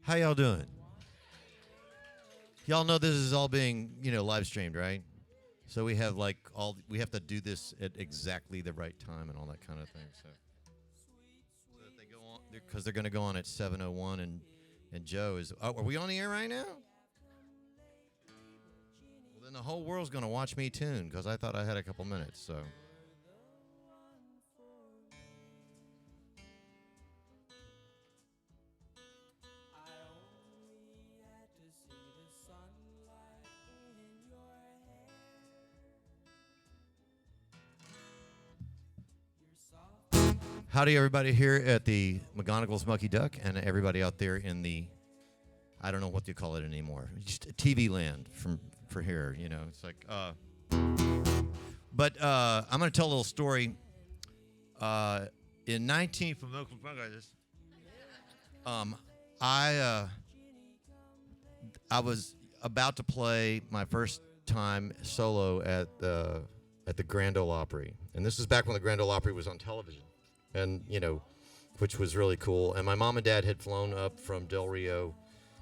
How y'all doing? Y'all know this is all being, live streamed, right? So we have we have to do this at exactly the right time and all that kind of thing. So that they go on, because they're going to go on at 7:01, and Joe is. Oh, are we on the air right now? Well, then the whole world's going to watch me tune because I thought I had a couple minutes. So. Howdy, everybody here at the McGonigel's Mucky Duck, and everybody out there in the, I don't know what you call it anymore, just TV land for here, It's like, but I'm going to tell a little story. In 19 from local, I was about to play my first time solo at the Grand Ole Opry, and this is back when the Grand Ole Opry was on television. And, which was really cool. And my mom and dad had flown up from Del Rio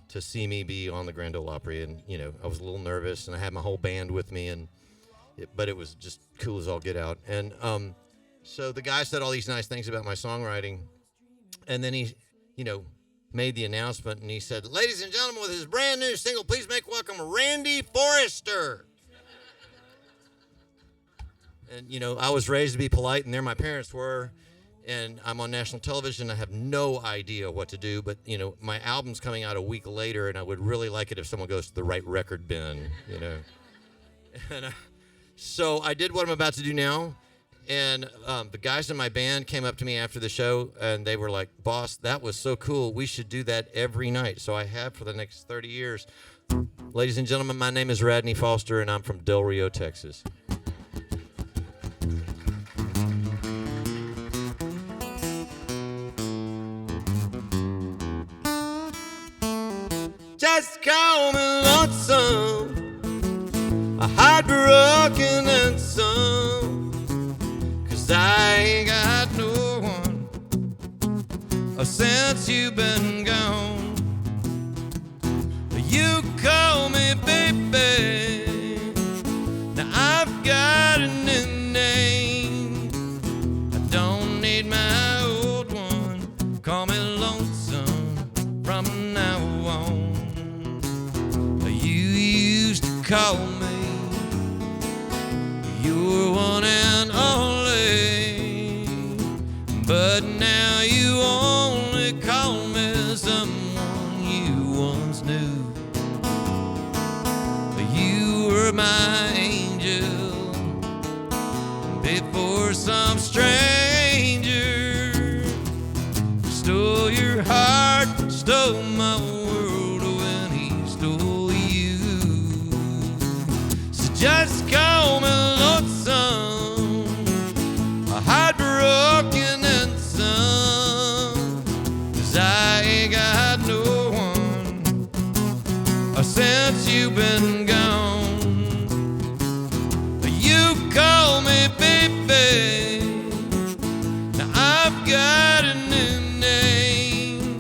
to see me be on the Grand Ole Opry. And, I was a little nervous, and I had my whole band with me. But it was just cool as all get out. And so the guy said all these nice things about my songwriting. And then he, made the announcement, and he said, "Ladies and gentlemen, with his brand new single, please make welcome Randy Forrester." And, I was raised to be polite, and there my parents were. And I'm on national television. I have no idea what to do, but, my album's coming out a week later, and I would really like it if someone goes to the right record bin, And so I did what I'm about to do now, and the guys in my band came up to me after the show, and they were like, "Boss, that was so cool. We should do that every night." So I have for the next 30 years. Ladies and gentlemen, my name is Radney Foster, and I'm from Del Rio, Texas. Just call me lonesome, a heartbroken and some, 'cause I ain't got no one since you've been gone. You call me baby, now I've got a new name. I don't need my old one, call me lonesome from now on. Call me your one and only, but now you only call me someone you once knew. You were my angel before some stranger stole your heart, stole my world when he stole you. Just call me lonesome, a heartbroken and some, 'cause I ain't got no one since you've been gone. You call me baby, now I've got a new name.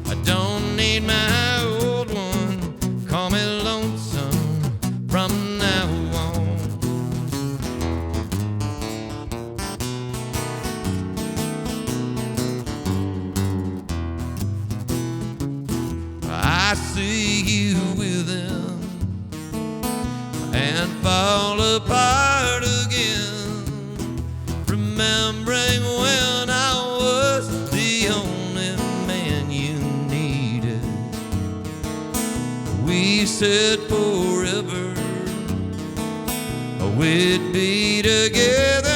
I don't need my old one, call me lonesome from now on. I see you with him and fall apart again, remembering when I was the only man you needed. We said forever we'd be together.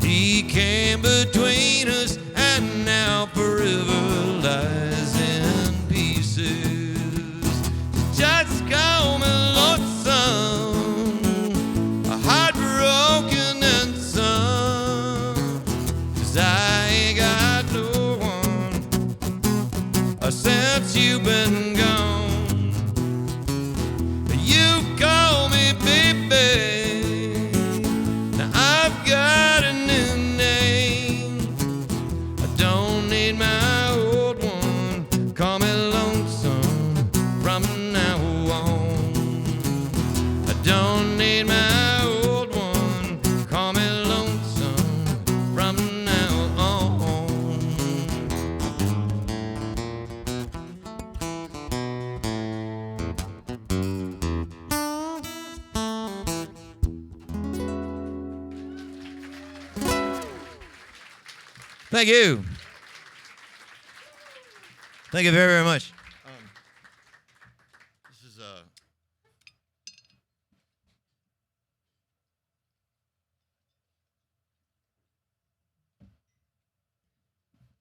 He came between us, and now forever lies in pieces. Just call me lonesome, a heartbroken and some, 'cause I ain't got no one since you've been gone. You call me baby, now I've got a new name. I don't need my old one, Thank you. Thank you very, very much. This is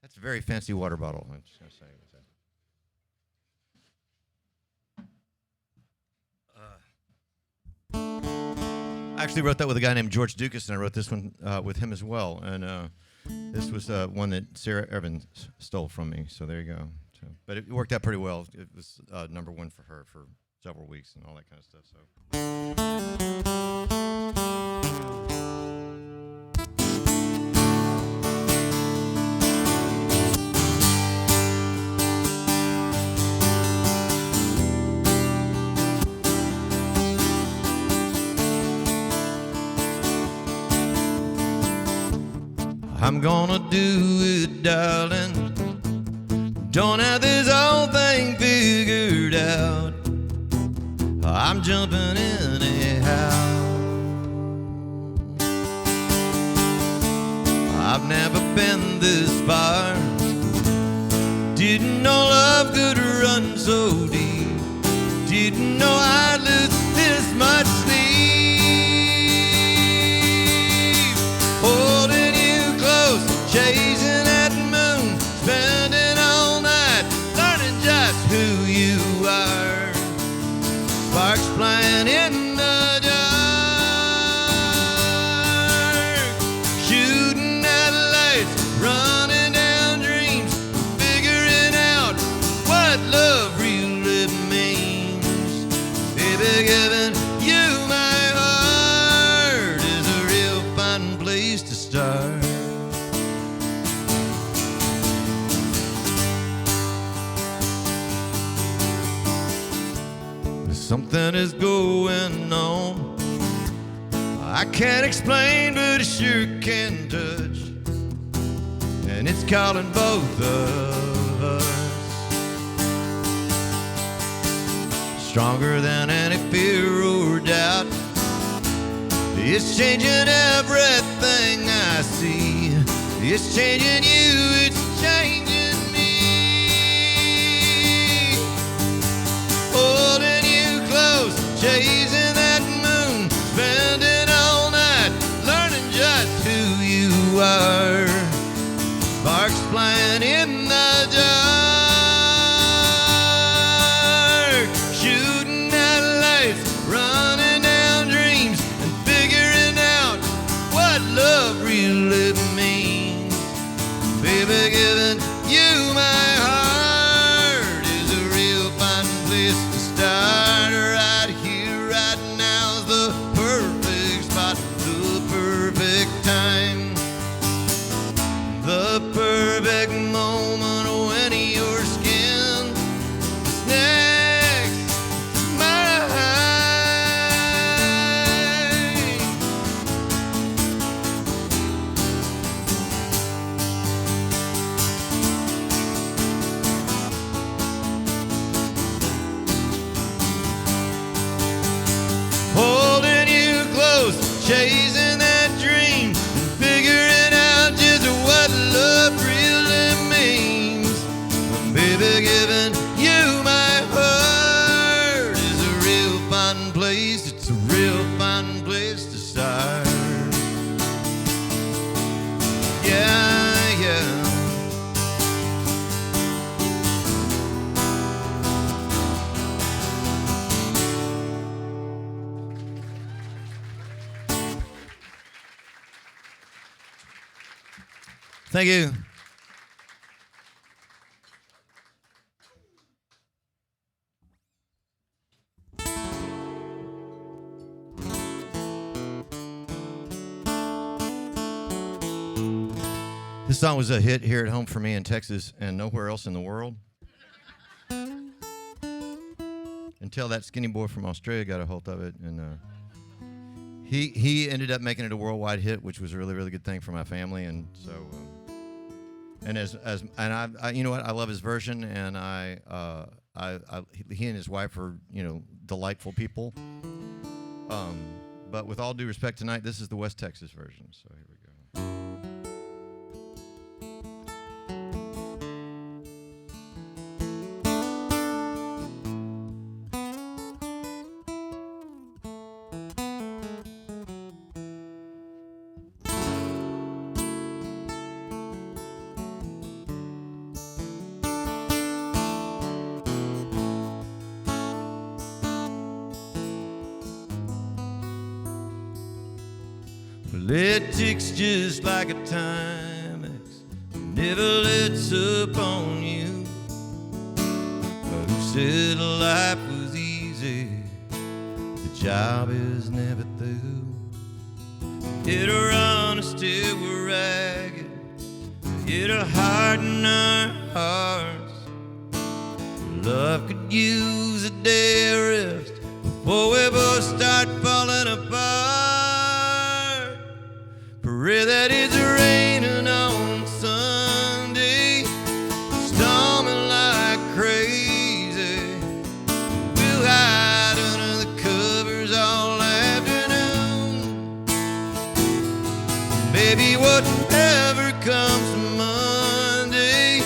that's a very fancy water bottle. I'm just gonna say. I actually wrote that with a guy named George Dukas, and I wrote this one with him as well. And this was one that Sarah Evans stole from me. So there you go. So, but it worked out pretty well. It was #1 for her for several weeks and all that kind of stuff. So. I'm gonna do it, darling. Don't have this whole thing figured out. I'm jumping anyhow. I've never been this far. Didn't know love could run so deep. Didn't know I'd lose this much sleep. Holding you close, chasing that moon, spending all night learning just who you are. Sparks flying in the dark, shooting at lights, running down dreams, figuring out what love really means. Baby, giving you my heart is a real fine place to start. Something is going on I can't explain, but it sure can touch, and it's calling both of us. Stronger than any fear or doubt, it's changing everything I see. It's changing you, it's changing me. Holding you close, chasing that moon, spending all night learning just who you are. Sparks flying in the dark, shooting at lights, running down dreams, and figuring out what love really means. Baby, giving you my heart is a real fine place to start. Right here, right now's the perfect spot, the perfect time, the perfect moment when your skin is next to mine. Holding you close, chasing that dream, and figuring out just what love really means. Baby, giving you my heart is a real fine place. It's a real fine place to start. Yeah, yeah. Thank you. This song was a hit here at home for me in Texas and nowhere else in the world. Until that skinny boy from Australia got a hold of it, and he ended up making it a worldwide hit, which was a really, really good thing for my family. And so, and I you know what, I love his version, and he and his wife are, you know, delightful people. But with all due respect tonight, this is the West Texas version. So here we go. Well, it ticks just like a Timex, never lets up on you. Who said life was easy? The job is never through. Hit a run till we're ragged, hit a heart in our hearts. Love could use a day of rest before we both start falling apart. Pray that it's raining on Sunday, storming like crazy. We'll hide under the covers all afternoon. Baby, whatever comes Monday,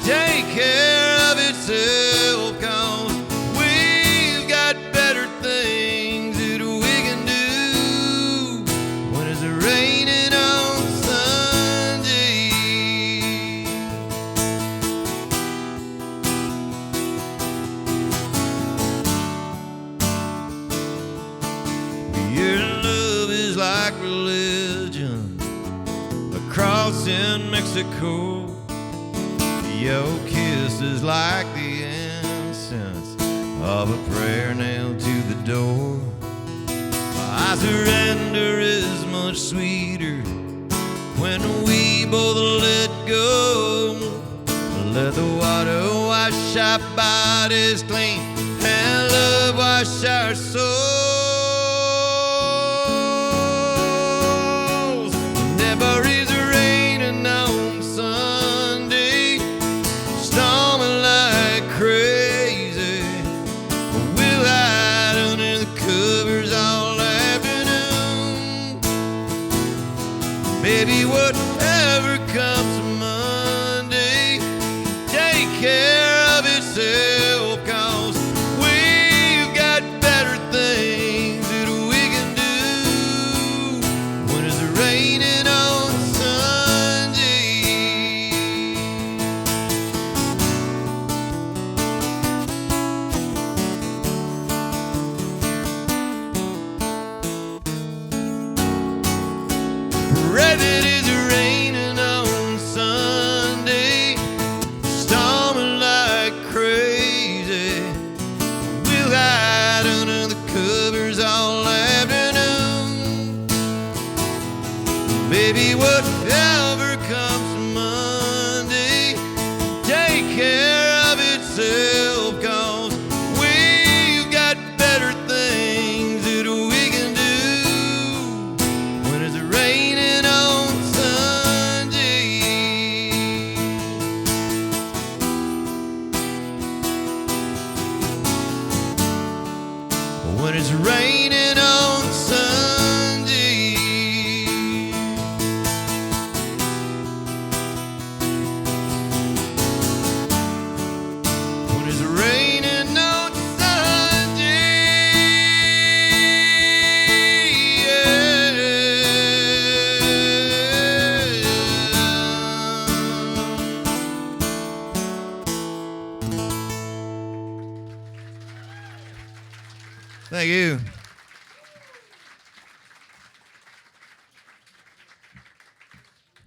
take care of itself, 'cause we've got better things that we can do when it's raining on Sunday. Your love is like religion across in Mexico. Your kiss is like the incense of a prayer nailed to the door. I surrender is much sweeter when we both let go. Let the water wash our bodies clean and love wash our souls. Never is raining on Sunday, storming like crazy. We'll hide under the covers all afternoon. Baby, whatever comes Monday, take care of itself, 'cause we've got better things that we can do when it's raining on Sunday. Pray that it's raining on Sunday, storming like crazy. We'll hide under the covers all afternoon. Baby, whatever comes Monday, take care of itself, 'cause we've got better things that we can do when it's raining on Sunday. When it's raining on Sunday. When it's raining on Sunday. Thank you.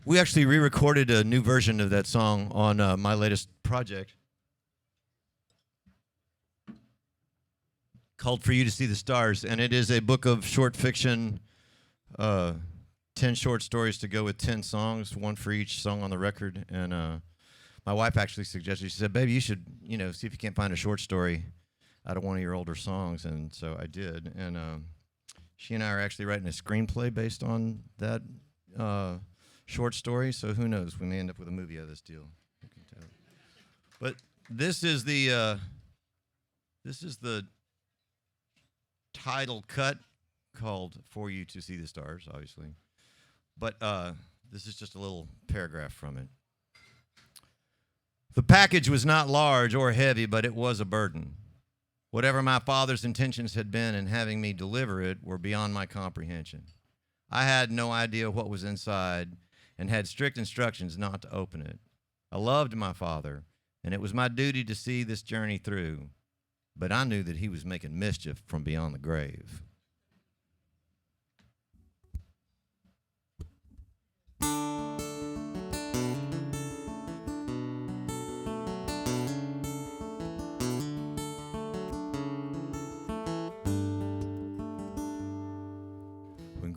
We actually re-recorded a new version of that song on my latest project called For You to See the Stars, and it is a book of short fiction, 10 short stories to go with 10 songs, one for each song on the record. And my wife actually suggested, she said, baby, you should, see if you can't find a short story out of one of your older songs. And so I did. And she and I are actually writing a screenplay based on that short story. So who knows? We may end up with a movie out of this deal. You can tell. But this is the title cut, called For You to See the Stars, obviously. But this is just a little paragraph from it. The package was not large or heavy, but it was a burden. Whatever my father's intentions had been in having me deliver it were beyond my comprehension. I had no idea what was inside and had strict instructions not to open it. I loved my father, and it was my duty to see this journey through, but I knew that he was making mischief from beyond the grave.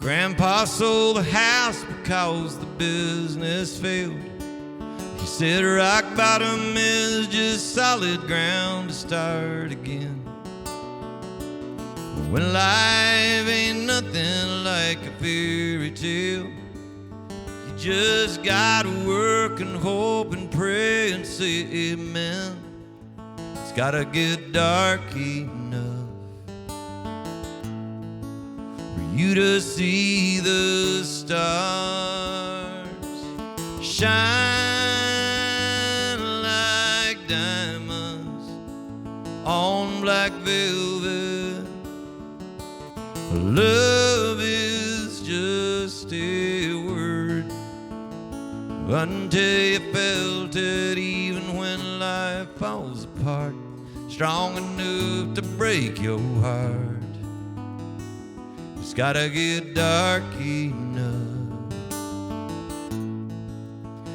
Grandpa sold the house because the business failed. He said rock bottom is just solid ground to start again. When life ain't nothing like a fairy tale, you just gotta work and hope and pray and say amen. It's gotta get dark enough for you to see the stars shine like diamonds on black velvet. Love is just a word until you felt it, even when life falls apart, strong enough to break your heart. It's gotta get dark enough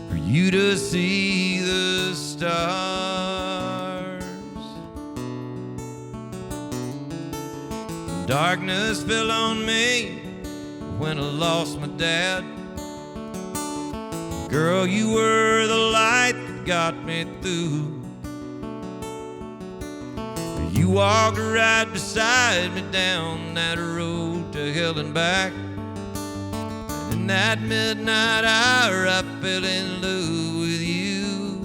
for you to see the stars. Darkness fell on me when I lost my dad. Girl, you were the light that got me through. You walked right beside me down that road to hell and back. And in that midnight hour, I fell in love with you.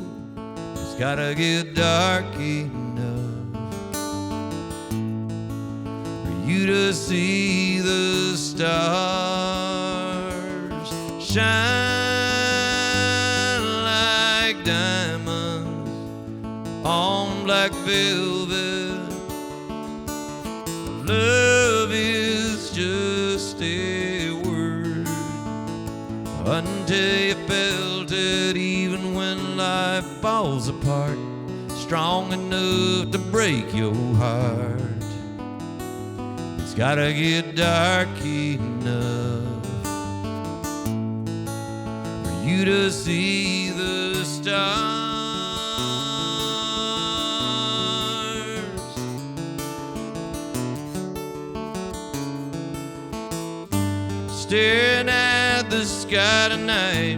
It's gotta get dark enough for you to see the stars shine like diamonds on black velvet. Love is just a word until you felt it, even when life falls apart, strong enough to break your heart. It's gotta get dark enough for you to see the stars. Staring at the sky tonight,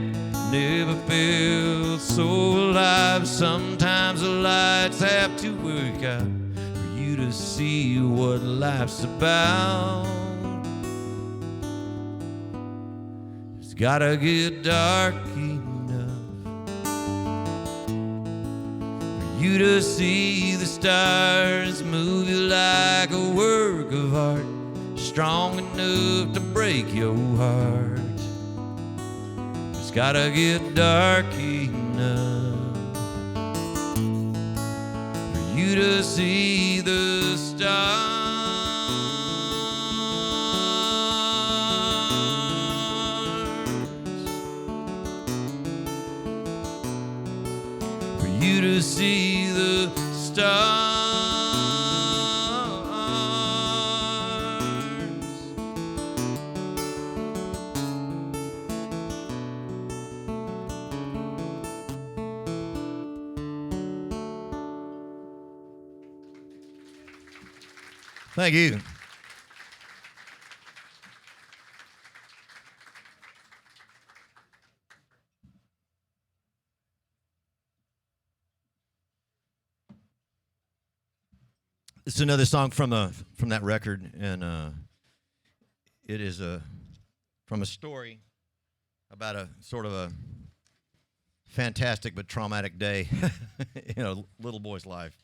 never felt so alive. Sometimes the lights have to work out for you to see what life's about. It's gotta get dark enough for you to see the stars move you like a work of art, strong enough to break your heart. It's gotta get dark enough for you to see the stars, for you to see the stars. Thank you. It's another song from that record, and it is from a story about a sort of a fantastic but traumatic day in a little boy's life.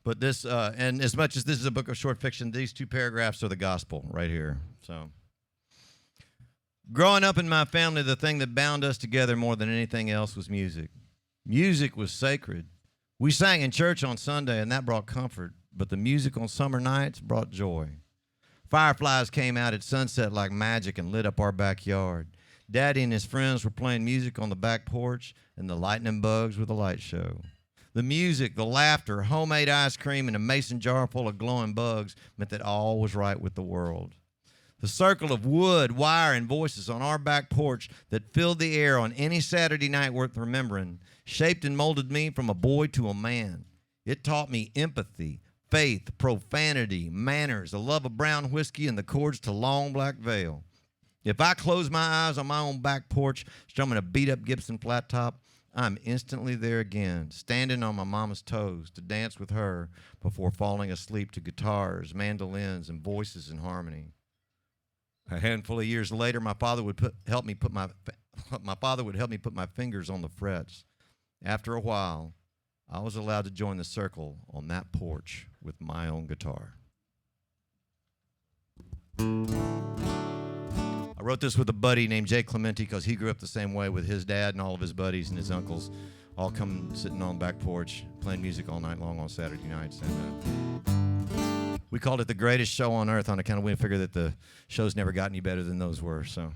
But this, and as much as this is a book of short fiction, these two paragraphs are the gospel right here. So, growing up in my family, the thing that bound us together more than anything else was music. Music was sacred. We sang in church on Sunday, and that brought comfort. But the music on summer nights brought joy. Fireflies came out at sunset like magic and lit up our backyard. Daddy and his friends were playing music on the back porch, and the lightning bugs were the light show. The music, the laughter, homemade ice cream, and a mason jar full of glowing bugs meant that all was right with the world. The circle of wood, wire, and voices on our back porch that filled the air on any Saturday night worth remembering shaped and molded me from a boy to a man. It taught me empathy, faith, profanity, manners, a love of brown whiskey, and the chords to Long Black Veil. If I close my eyes on my own back porch, strumming a beat-up Gibson flat top, I'm instantly there again, standing on my mama's toes to dance with her before falling asleep to guitars, mandolins, and voices in harmony. A handful of years later, my father would help me put my fingers on the frets. After a while, I was allowed to join the circle on that porch with my own guitar. I wrote this with a buddy named Jay Clementi because he grew up the same way with his dad and all of his buddies and his uncles all come sitting on the back porch playing music all night long on Saturday nights. And we called it the greatest show on earth on account of we figured that the shows never got any better than those were. So.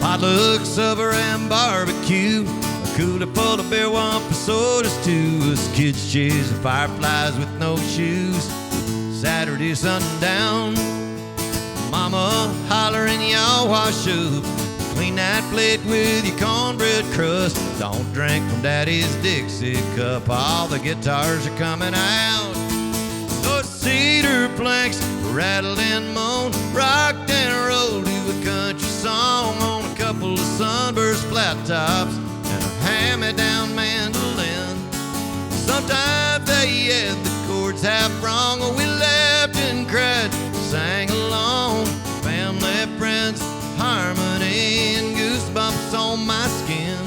Potluck, supper, and barbecue. A cooler full of beer, one for sodas too. Us kids chasing fireflies with no shoes. Saturday sundown, mama hollering, y'all wash up. Clean that plate with your cornbread crust. Don't drink from daddy's Dixie cup. All the guitars are coming out. Those cedar planks rattled and moaned, rocked and rolled to a country song on a couple of sunburst flat tops and a hand-me-down mandolin. Sometimes they had the chords half wrong, or we laughed and cried, sang along. Family, friends, harmony, and goosebumps on my skin.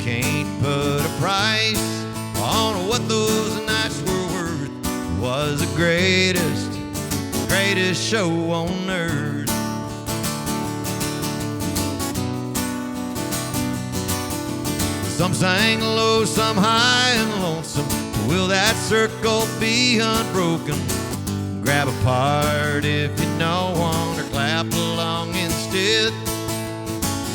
Can't put a price on what those nights were worth. It was the greatest show on earth. Some sang low, some high and lonesome. Will that circle be unbroken? Grab a part if you know one, or clap along instead.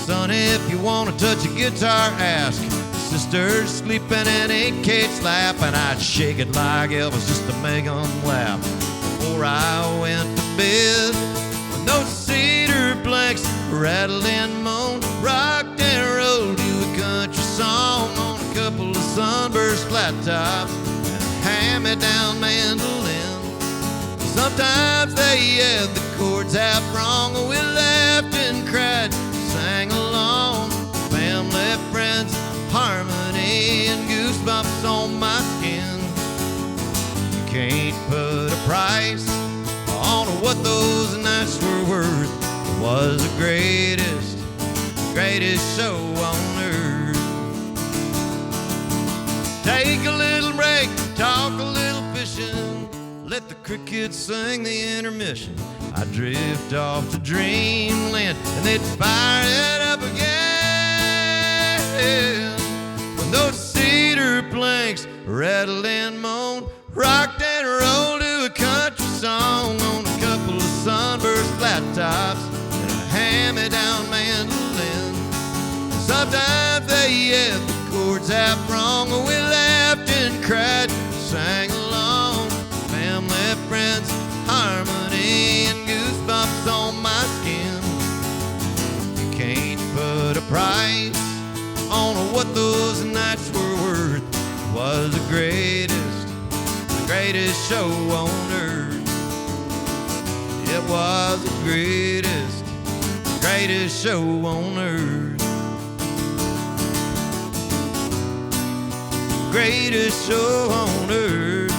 Son, if you want to touch a guitar, ask. Sister's sleeping and Aunt Kate's laughing. I'd shake it like Elvis just to make them laugh before I went to bed. When those cedar planks rattled and moaned, rocked and rolled to a country song on a couple of sunburst flat tops and a hand-me-down mandolin. Sometimes they had the chords half wrong, and we laughed and cried, sang along. Family, friends, harmony, and goosebumps on my skin. You can't put a price on what those nights were worth. It was the greatest show on earth. Take a little break, talk a little fishing, let the crickets sing the intermission. I drift off to dreamland and they'd fire it up again. When those cedar planks rattled and moaned, rocked and rolled to a country song on a couple of sunburst flat tops and a hand-me-down mandolin. Sometimes they had the chords half wrong, and we laughed and cried, sang along. Family, friends, harmony, and goosebumps on my skin. You can't put a price on what those nights were worth. It was the greatest show on earth. It was the greatest show on earth. Greatest show on earth.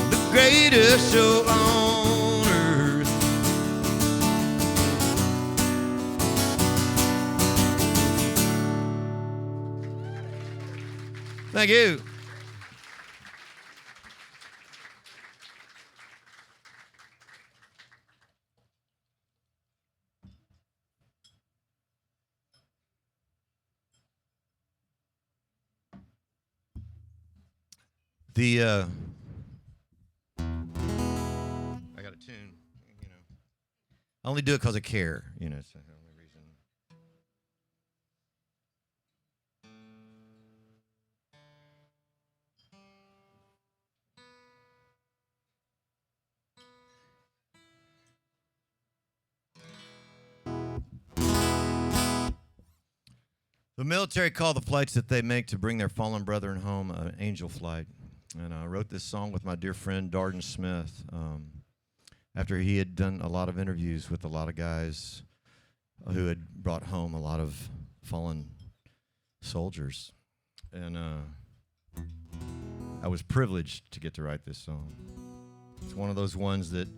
The greatest show on earth. Thank you. I got a tune, I only do it because I care, it's the only reason. The military call the flights that they make to bring their fallen brethren home an angel flight. And I wrote this song with my dear friend Darden Smith after he had done a lot of interviews with a lot of guys who had brought home a lot of fallen soldiers. And I was privileged to get to write this song. It's one of those ones that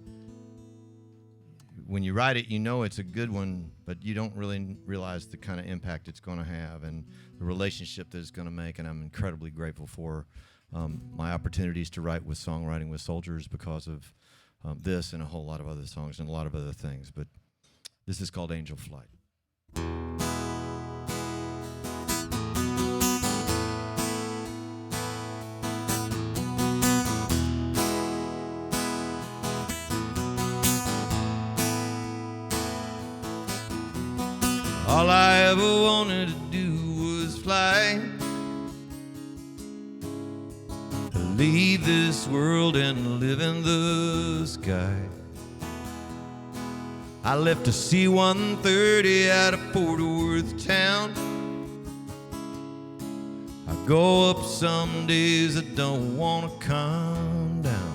when you write it, you know it's a good one, but you don't really realize the kind of impact it's going to have and the relationship that it's going to make. And I'm incredibly grateful for my opportunities to write with songwriting with soldiers because of this and a whole lot of other songs and a lot of other things. But this is called Angel Flight. All I ever wanted to do was fly, to leave this world and live in the sky. I left a C-130 out of Fort Worth town. I go up some days I don't want to come down.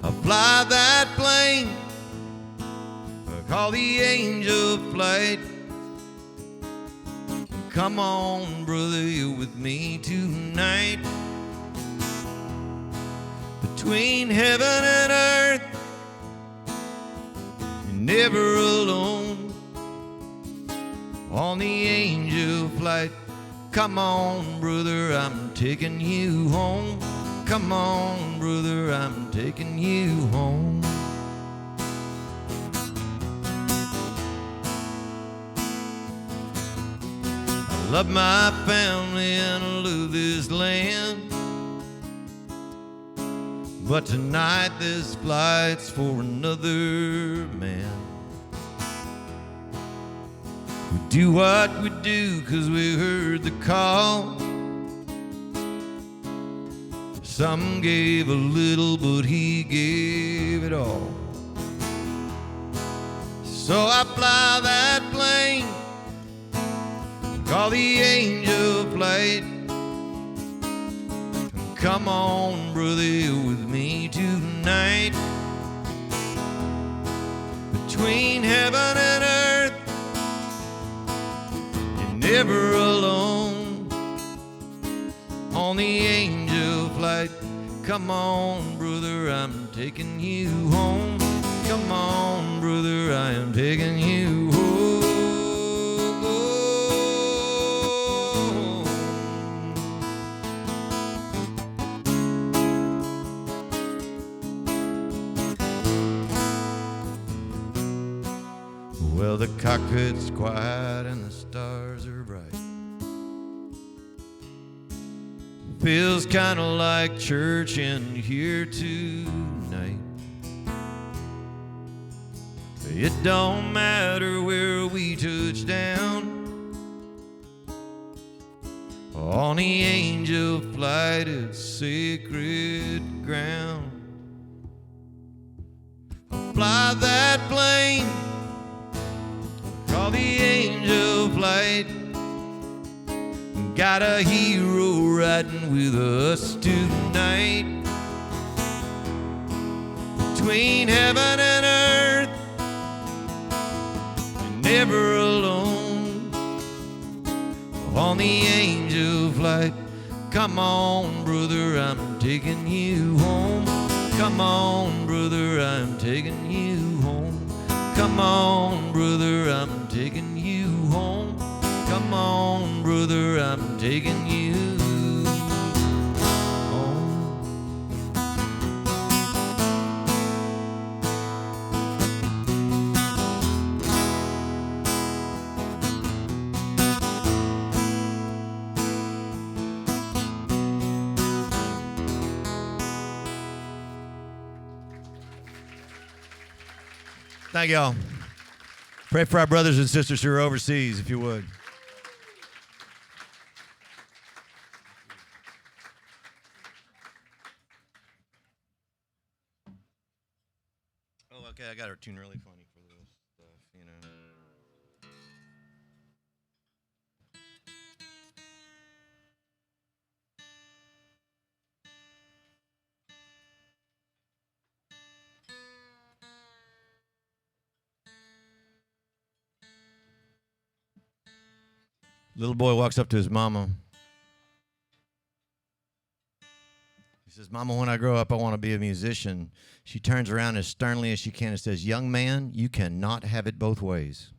I fly that plane call the angel flight. Come on, brother, you're with me tonight. Between heaven and earth, you're never alone. On the angel flight, come on, brother, I'm taking you home. Come on, brother, I'm taking you home. I love my family and I love this land, but tonight this flight's for another man. We do what we do 'cause we heard the call. Some gave a little, but he gave it all. So I fly that plane, call the angel flight. Come on, brother, you're with me tonight. Between heaven and earth, you're never alone. On the angel flight, come on, brother, I'm taking you home. Come on, brother, I am taking you home. Well, the cockpit's quiet and the stars are bright. Feels kind of like church in here tonight. It don't matter where we touch down. On the angel flight, it's sacred ground. I'll fly that plane, call the angel flight. Got a hero riding with us tonight. Between heaven and earth, you're never alone. On the angel flight, come on, brother, I'm taking you home. Come on, brother, I'm taking you home. Come on, brother, I'm taking you home. Come on, brother, I'm taking you home. Thank y'all. Pray for our brothers and sisters who are overseas, if you would. Oh, okay, I got her tune really funny for this stuff, you know. Little boy walks up to his mama. He says, Mama, when I grow up, I want to be a musician. She turns around as sternly as she can and says, young man, you cannot have it both ways.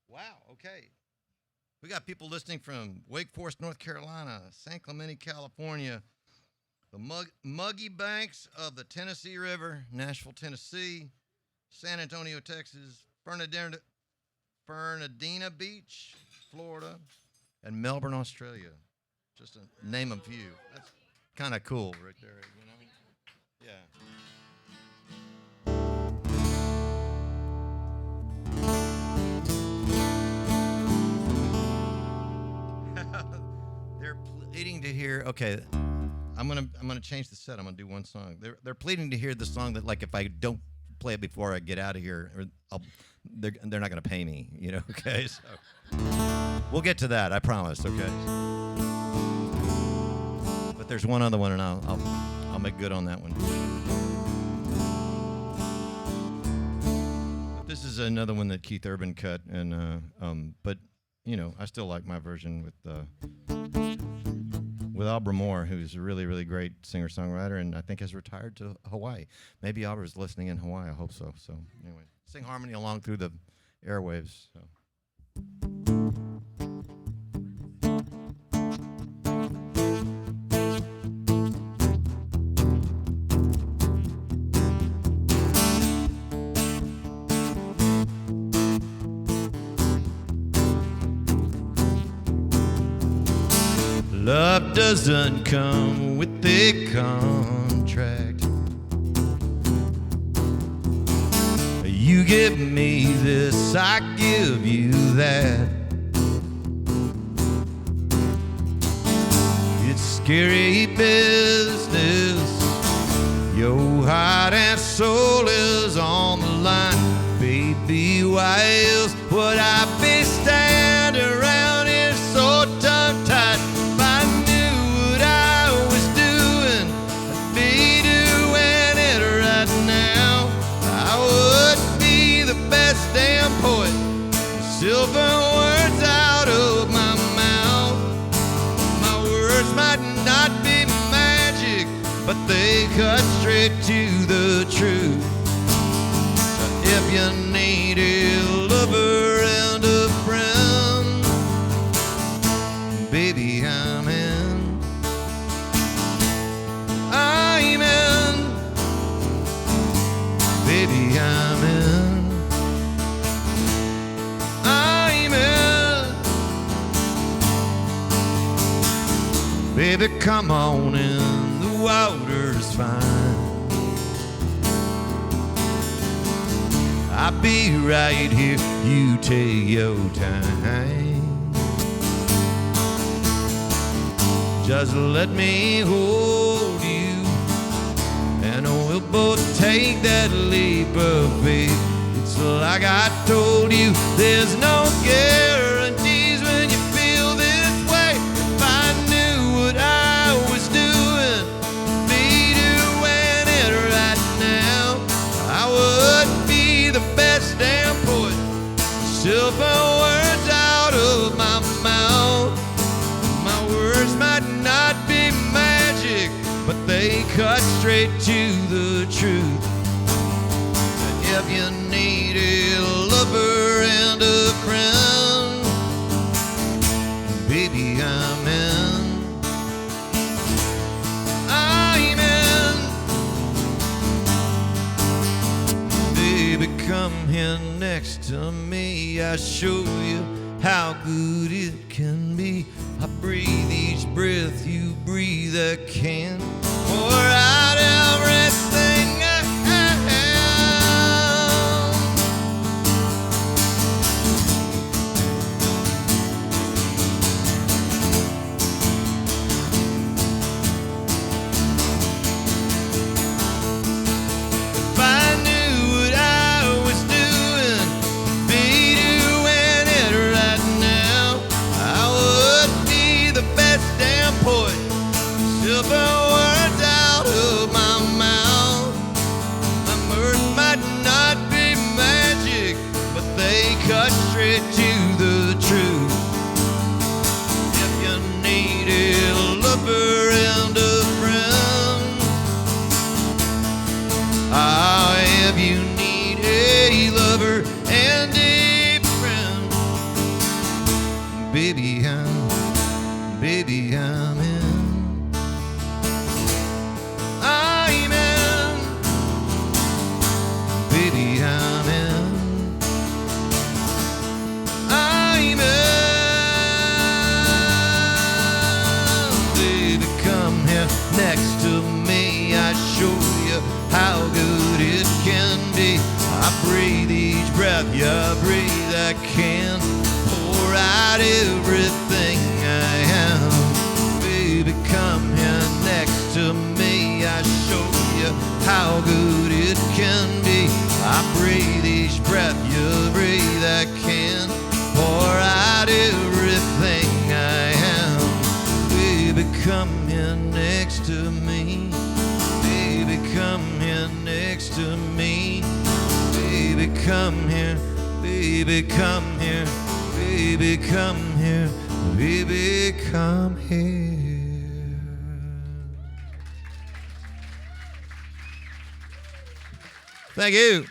Wow, okay. We got people listening from Wake Forest, North Carolina, San Clemente, California, the muggy banks of the Tennessee River, Nashville, Tennessee, San Antonio, Texas, Fernandina Beach, Florida, and Melbourne, Australia. Just to name a few. That's kind of cool right there, you know? Yeah. They're pleading to hear. Okay, I'm gonna change the set. I'm gonna do one song. They're pleading to hear the song that, like, if I don't play it before I get out of here, they're not gonna pay me. You know. Okay, so we'll get to that. I promise. Okay. But there's one other one, and I'll make good on that one. But this is another one that Keith Urban cut, and but. You know, I still like my version with Aubrey Moore, who's a really, really great singer-songwriter, and I think has retired to Hawaii. Maybe Aubrey's listening in Hawaii. I hope so. So anyway, sing harmony along through the airwaves. So. Love doesn't come with a contract. You give me this, I give you that. It's scary business. Your heart and soul is on the line. Baby, why else would I be standing around here so tongue-tied? Damn poet, silver words out of my mouth. My words might not be magic, but they cut straight to the truth. If you need a lover and a friend, baby, I'm in. I'm in. Baby, I'm in. Baby, come on in, the water's fine. I'll be right here, you take your time. Just let me hold you, and we'll both take that leap of faith. It's like I told you, there's no guarantees when you feel this way. If I knew what I was doing, be doing it right now, I would be the best damn poet. Silver words out of my mouth. My words might not be magic, but they cut straight to the truth. If you need a lover and a friend, baby, I'm in. I'm in. Baby, come here next to me. I show you how good it can be. I breathe each breath you breathe. I can pour out everything I have. baby, I'm in. I'm in. Baby, I'm in. I'm in. Baby, come here next to me. I show you how good it can be. I breathe each breath you breathe. I can pour out everything I am. Baby, come here next to me. I show you how good it can be. I breathe each breath you breathe. I can pour out everything I am. Baby, come here next to me. Baby, come here next to me. Baby, come here. Baby, come here. Baby, come here. Baby, come here. Thank you.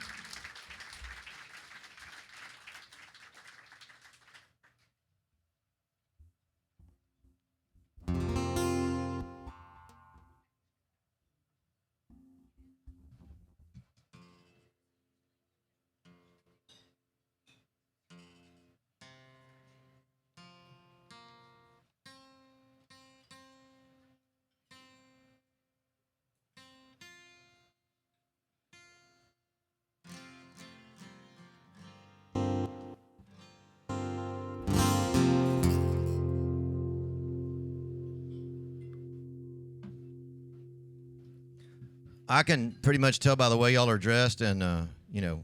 I can pretty much tell by the way y'all are dressed and, you know,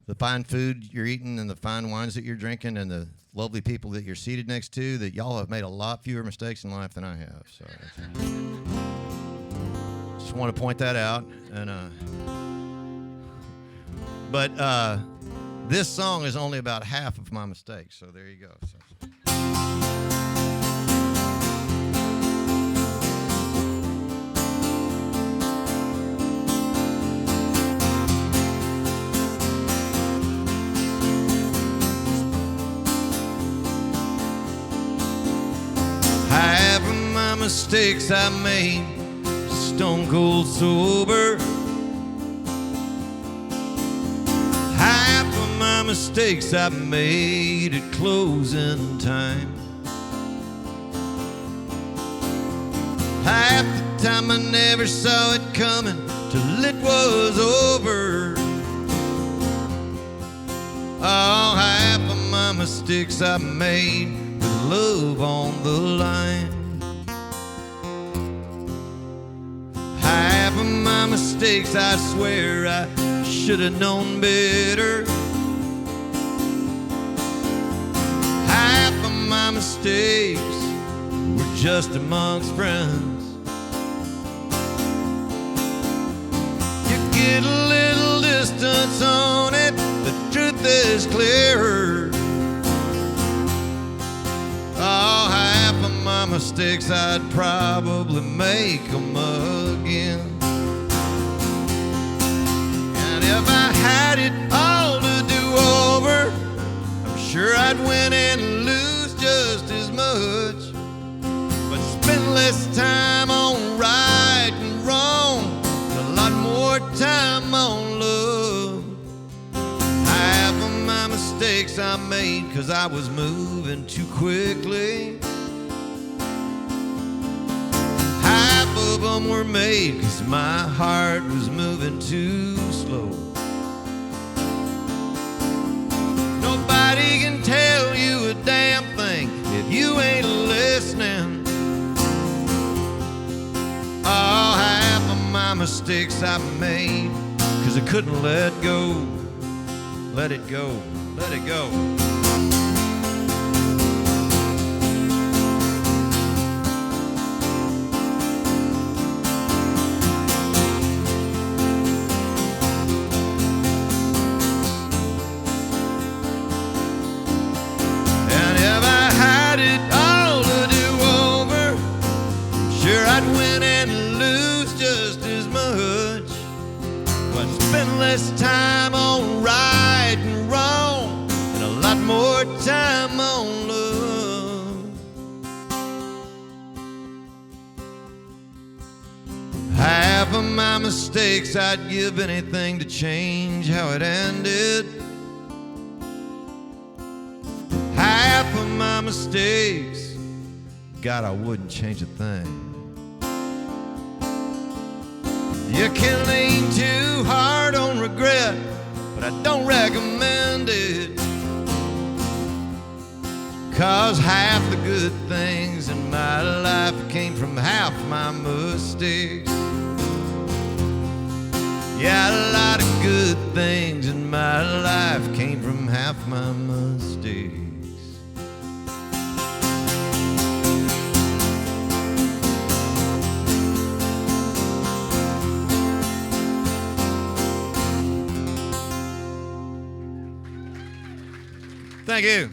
the fine food you're eating and the fine wines that you're drinking and the lovely people that you're seated next to that y'all have made a lot fewer mistakes in life than I have. So just want to point that out. And but this song is only about half of my mistakes. So there you go. So. Half of my mistakes I made stone cold sober. Half of my mistakes I made at closing time. Half the time I never saw it coming till it was over. Oh, half of my mistakes I made with love on the line. Half of my mistakes I swear I should have known better. Half of my mistakes were just amongst friends. You get a little distance on it, the truth is clearer. Oh, half of my mistakes I'd probably make them again. And if I had it all to do over, I'm sure I'd win and lose just as much. But spend less time on right and wrong, a lot more time on love. Half of my mistakes I made 'cause I was moving too quickly. Half of them were made 'cause my heart was moving too slow. Nobody can tell you a damn thing if you ain't listening. Oh, half of my mistakes I made 'cause I couldn't let go. Let it go, let it go. And if I had it all to do over, sure I'd win and lose just as much. But spend less time on right and wrong and a lot more my mistakes, I'd give anything to change how it ended. Half of my mistakes, God, I wouldn't change a thing. You can lean too hard on regret, but I don't recommend it. 'Cause half the good things in my life came from half my mistakes. Yeah, a lot of good things in my life came from half my mistakes. Thank you.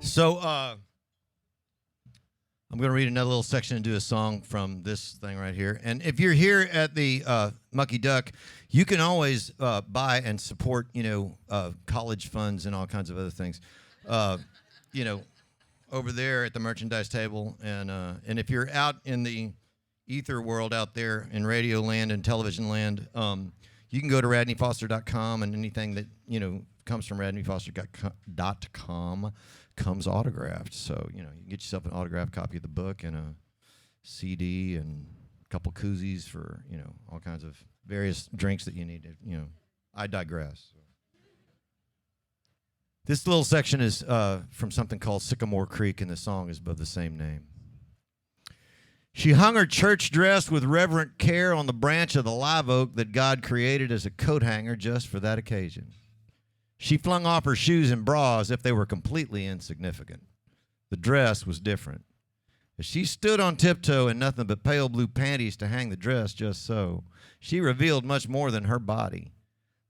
So I'm going to read another little section and do a song from this thing right here. And if you're here at the Mucky Duck, you can always buy and support, college funds and all kinds of other things, over there at the merchandise table. And if you're out in the ether world out there in radio land and television land, you can go to radneyfoster.com, and anything that, comes from radneyfoster.com comes autographed. So, you can get yourself an autographed copy of the book and a CD and a couple koozies for, all kinds of various drinks that you need. I digress. This little section is from something called Sycamore Creek, and the song is by the same name. She hung her church dress with reverent care on the branch of the live oak that God created as a coat hanger just for that occasion. She flung off her shoes and bra as if they were completely insignificant. The dress was different. As she stood on tiptoe in nothing but pale blue panties to hang the dress just so, she revealed much more than her body.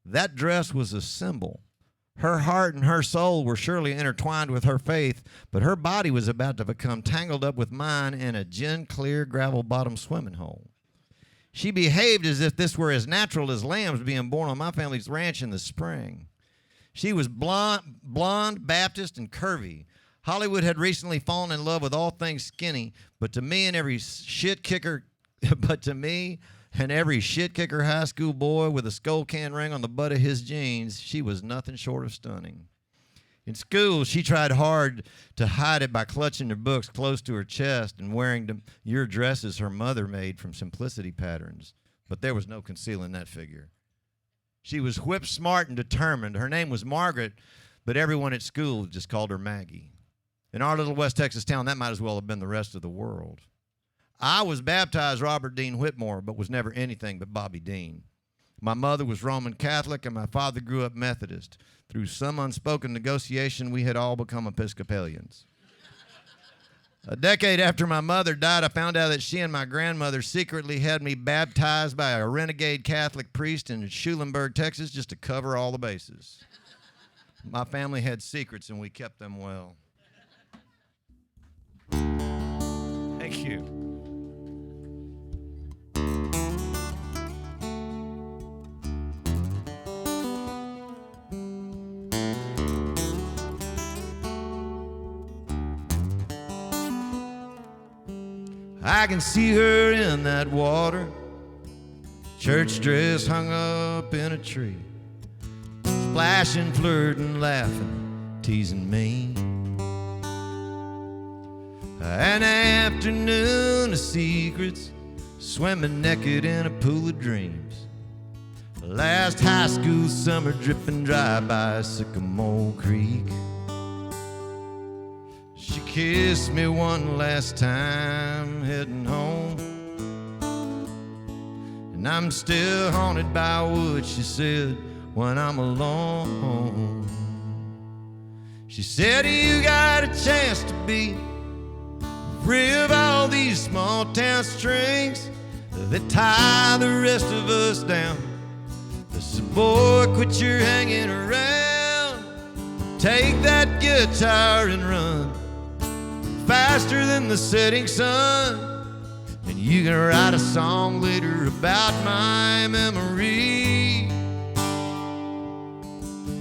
That dress was a symbol. Her heart and her soul were surely intertwined with her faith, but her body was about to become tangled up with mine in a gin-clear gravel-bottom swimming hole. She behaved as if this were as natural as lambs being born on my family's ranch in the spring. She was blonde, Baptist, and curvy. Hollywood had recently fallen in love with all things skinny, but to me and every shit kicker high school boy with a skull can ring on the butt of his jeans, she was nothing short of stunning. In school, she tried hard to hide it by clutching her books close to her chest and wearing demure dresses her mother made from Simplicity patterns, but there was no concealing that figure. She was whip smart and determined. Her name was Margaret, but everyone at school just called her Maggie. In our little West Texas town, that might as well have been the rest of the world. I was baptized Robert Dean Whitmore, but was never anything but Bobby Dean. My mother was Roman Catholic, and my father grew up Methodist. Through some unspoken negotiation, we had all become Episcopalians. A decade after my mother died, I found out that she and my grandmother secretly had me baptized by a renegade Catholic priest in Schulenburg, Texas, just to cover all the bases. My family had secrets, and we kept them well. Thank you. I can see her in that water, church dress hung up in a tree, splashing, flirting, laughing, teasing me. An afternoon of secrets, swimming naked in a pool of dreams. Last high school summer dripping dry by Sycamore Creek. She kissed me one last time heading home, and I'm still haunted by what she said when I'm alone. She said, you got a chance to be free of all these small town strings that tie the rest of us down. I said, boy, quit your hanging around. Take that guitar and run faster than the setting sun. And you can write a song later about my memory.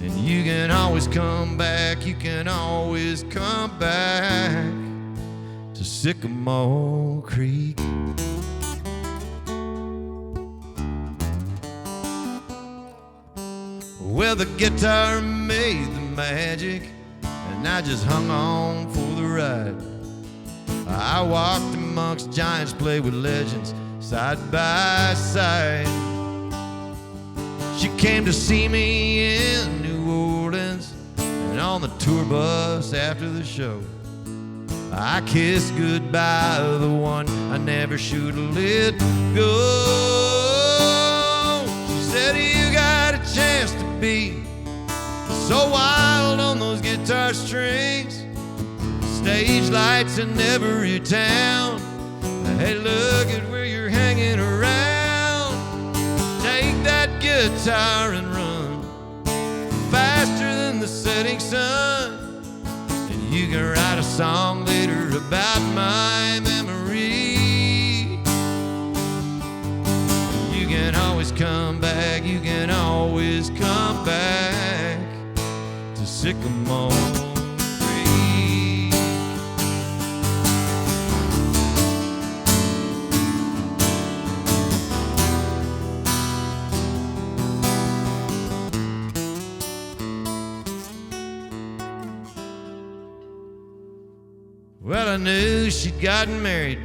And you can always come back, you can always come back to Sycamore Creek. Well, the guitar made the magic, and I just hung on for the ride. I walked amongst giants, played with legends, side by side. She came to see me in New Orleans, and on the tour bus after the show, I kissed goodbye to the one I never should have let go. She said, you got a chance to be so wild on those guitar strings, stage lights in every town. Hey, look at where you're hanging around. Take that guitar and run faster than the setting sun. And you can write a song later about my memory. You can always come back, you can always come back to Sycamore Creek. Well, I knew she'd gotten married,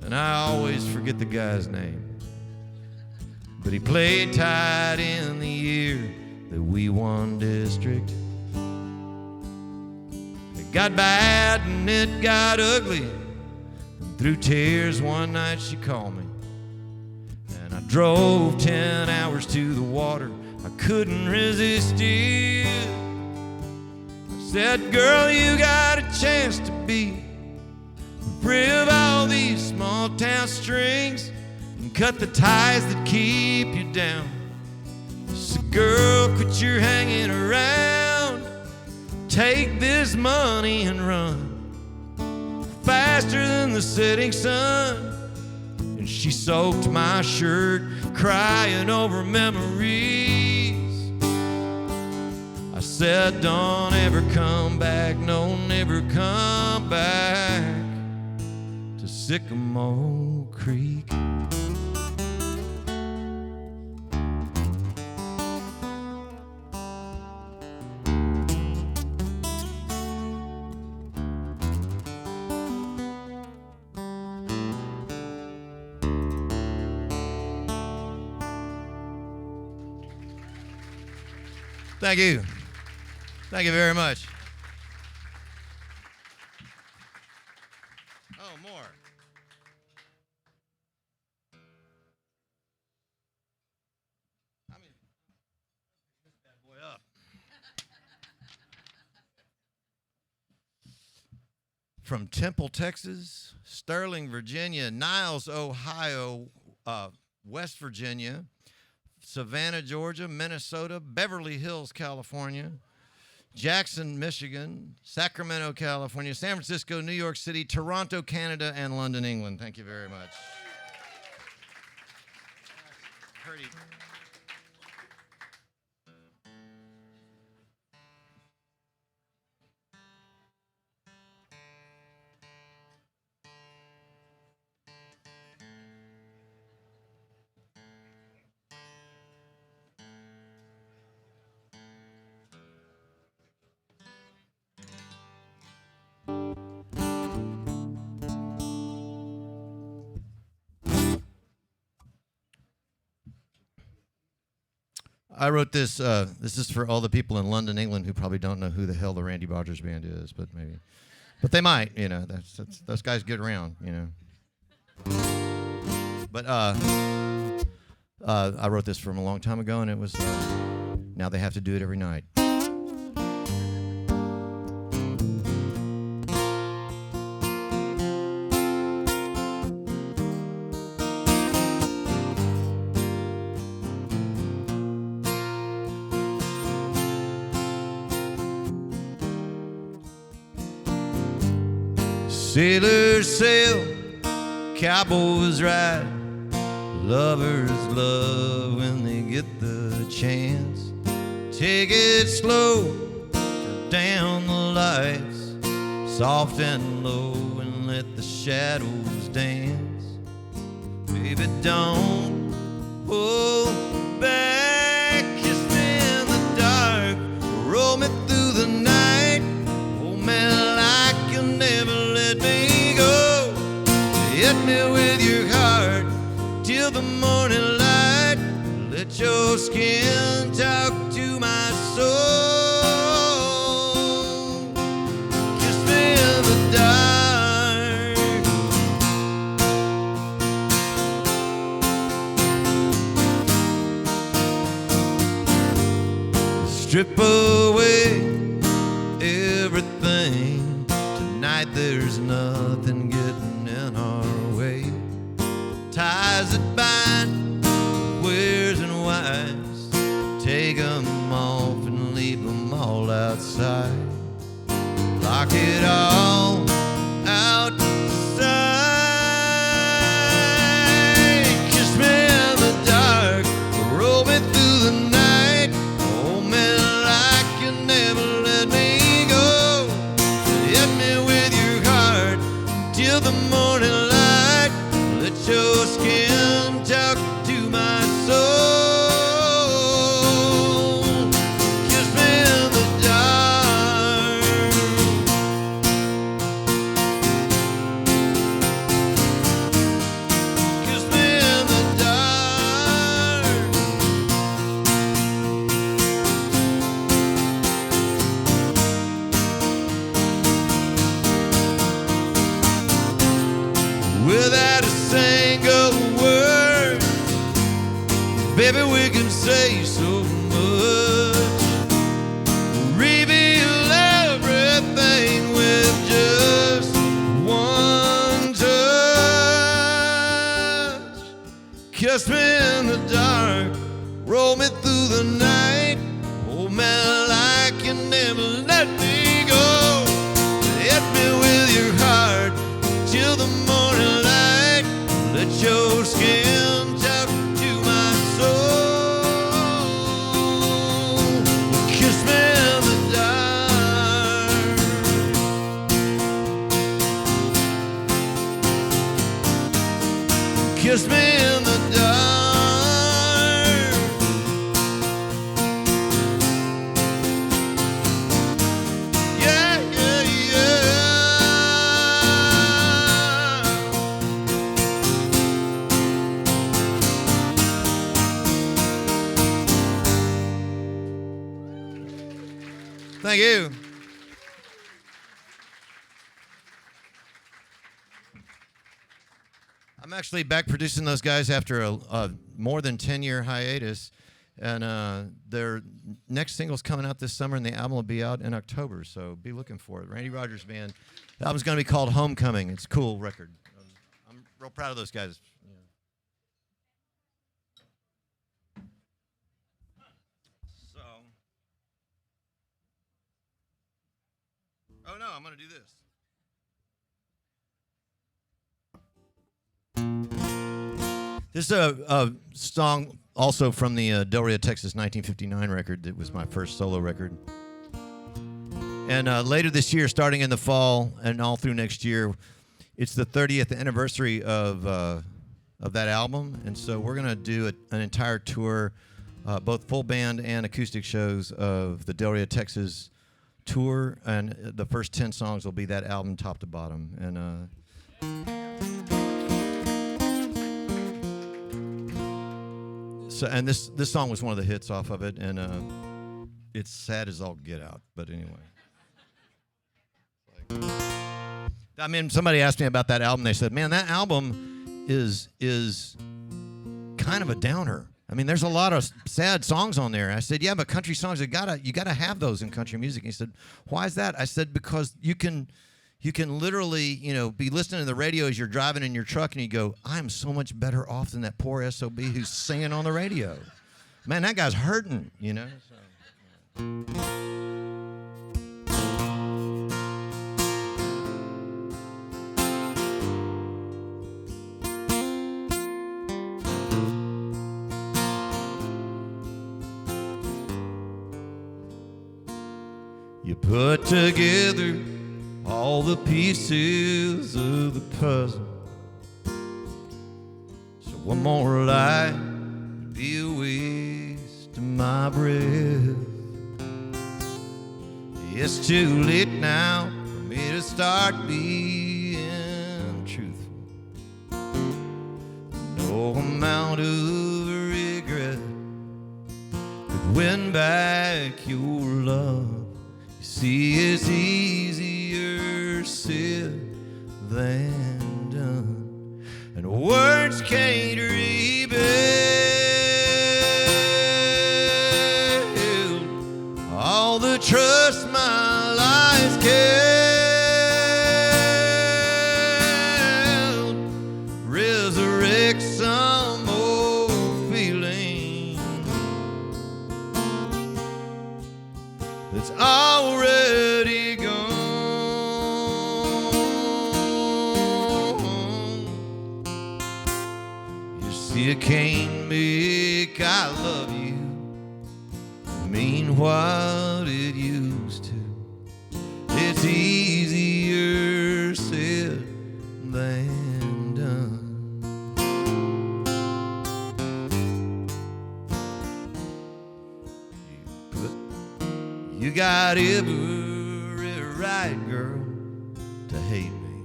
and I always forget the guy's name. But he played tight in the year that we won district. It got bad and it got ugly, and through tears one night she called me. And I drove 10 hours to the water, I couldn't resist it. I said, girl, you got a chance to be free of all these small town strings and cut the ties that keep you down. So girl, quit your hanging around. Take this money and run faster than the setting sun. And she soaked my shirt, crying over memories. I said, don't ever come back, no, never come back to Sycamore Creek. Thank you. Thank you very much. Oh, more. I mean, this bad boy up. From Temple, Texas, Sterling, Virginia, Niles, Ohio, West Virginia, Savannah, Georgia, Minnesota, Beverly Hills, California, Jackson, Michigan, Sacramento, California, San Francisco, New York City, Toronto, Canada, and London, England. Thank you very much. Pretty. I wrote this. This is for all the people in London, England, who probably don't know who the hell the Randy Rogers Band is, but they might. You know, those guys get around. You know. But I wrote this from a long time ago, and it was now they have to do it every night. Sailors sail, cowboys ride, lovers love when they get the chance. Take it slow, turn down the lights, soft and low, and let the shadows dance. Baby, don't hold back, kiss me in the dark, roll me through the night, hold me like you'll never let me go. Hit me with your heart till the morning light. Let your skin talk to my soul. Kiss me in the dark. Strip away everything. Tonight there's nothing getting in our way. Ties that bind, where's and whys, take 'em off and leave 'em all outside. Lock it all outside. Kiss me in the dark, roll me through the night, hold me like you never let me go. Hit me with your heart till the morning light. Let your skin talk to my soul. Kiss me in the dark. Kiss me in the dark. Without a single word, baby, we can say so much. Reveal everything with just one touch. Kiss me in the dark, roll me through the night, hold me like you never let me go. Hit me with your heart till the morning light. Let your skin talk to my soul. Kiss me in the dark. Kiss me in the dark. Yeah, yeah, yeah. Thank you. I'm actually back producing those guys after a more than 10-year hiatus, and their next single's coming out this summer, and the album will be out in October, so be looking for it. Randy Rogers Band. The album's going to be called Homecoming. It's a cool record. I'm real proud of those guys. So, oh no, I'm going to do this. This is a song also from the Del Rio, Texas 1959 record that was my first solo record. And later this year, starting in the fall and all through next year, it's the 30th anniversary of that album. And so we're going to do an entire tour, both full band and acoustic shows of the Del Rio, Texas tour. And the first 10 songs will be that album top to bottom. And so, and this song was one of the hits off of it, and it's sad as all get out. But anyway, I mean, somebody asked me about that album. They said, "Man, that album is kind of a downer." I mean, there's a lot of sad songs on there. I said, yeah, but country songs, you gotta have those in country music. And he said, why is that? I said, because you can literally, be listening to the radio as you're driving in your truck, and you go, I'm so much better off than that poor SOB who's singing on the radio. Man, that guy's hurting, So, you put together all the pieces of the puzzle, so one more lie would be a waste of my breath. It's too late now for me to start being truthful. No amount of regret could win back your love. See, it's easier said than done, and words can't rebuild all the trust my lies killed. Resurrect some old feeling that's already gone. You see, I can't make I love you mean what it used to. It's easier said than done. You got every right, girl, to hate me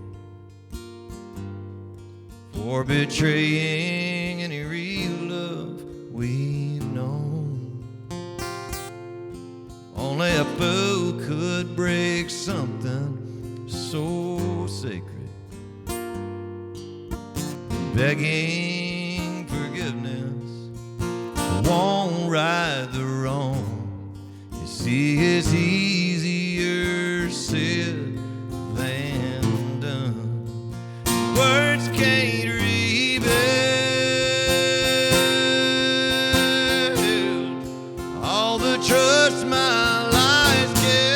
for betraying any real love we've known. Only a fool could break something so sacred. Begging forgiveness won't right the wrong. See, it's easier said than done. Words can't rebuild all the trust my lies killed.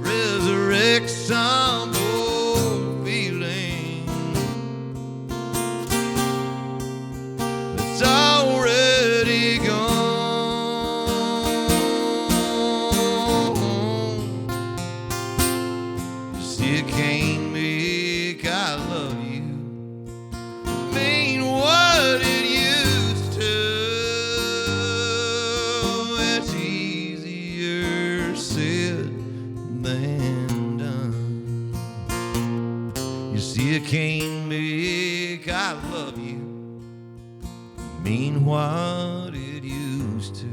Resurrect some old feeling that's already gone. You see, I can't make I love you mean what it used to. It's easier said than done. You see, I can't make I love you mean what it used to.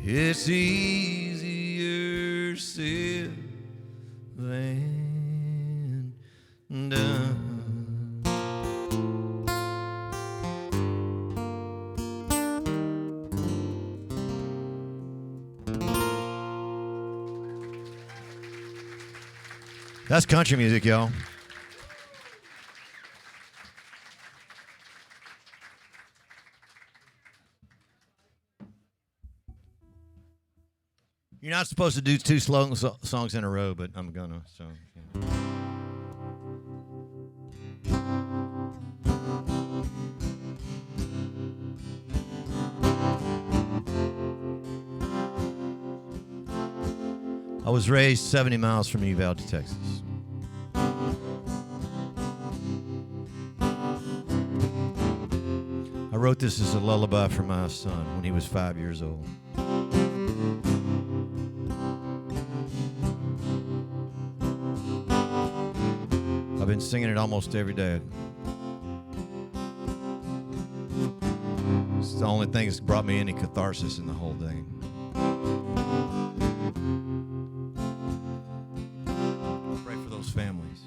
It's easier said than done. That's country music, y'all. You're not supposed to do two slow songs in a row, but I'm gonna. So. Yeah. I was raised 70 miles from Uvalde, Texas. I wrote this as a lullaby for my son when he was 5 years old. I've been singing it almost every day. It's the only thing that's brought me any catharsis in the whole thing. Pray for those families.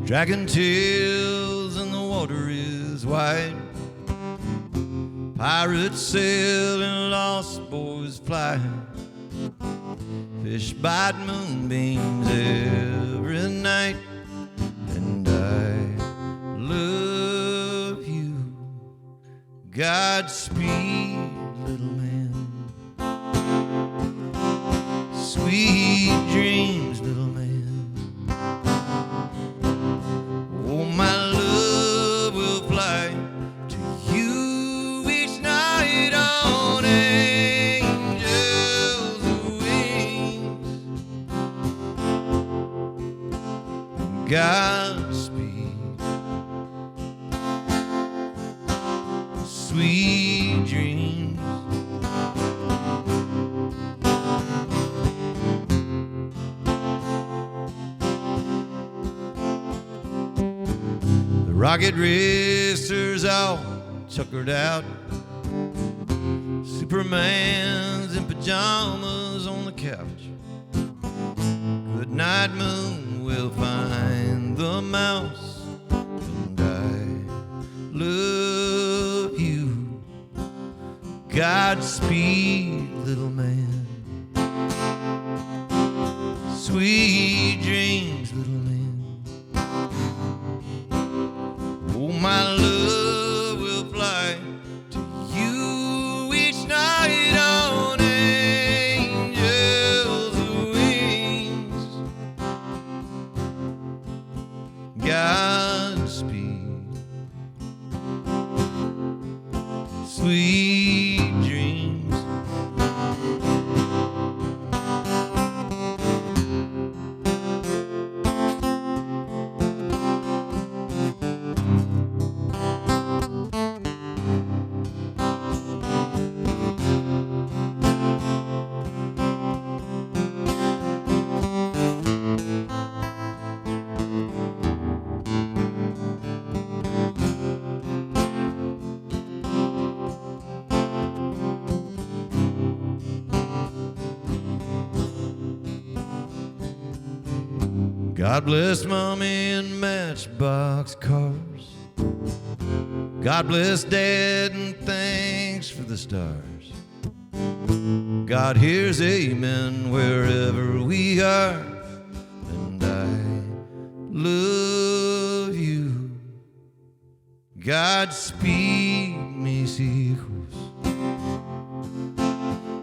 Dragon tails and the water is white. Pirates sail and lost boys fly. Fish bite moonbeams every night. And I love you. Godspeed, little man. Sweet dreams, little man. Oh, my love will fly to you each night on angels' wings. Godspeed, sweet dreams. The rocket racers all tuckered out. Superman's in pajamas on the couch. Good night, moon, we'll find the mouse. And I love you. Godspeed, little man. Sweet dreams, little man. Oh, my love will fly to you each night on angels' wings. Godspeed, sweet dreams. God bless Mommy and Matchbox cars. God bless Dad and thanks for the stars. God hears amen wherever we are. And I love you. Godspeed, mis hijos.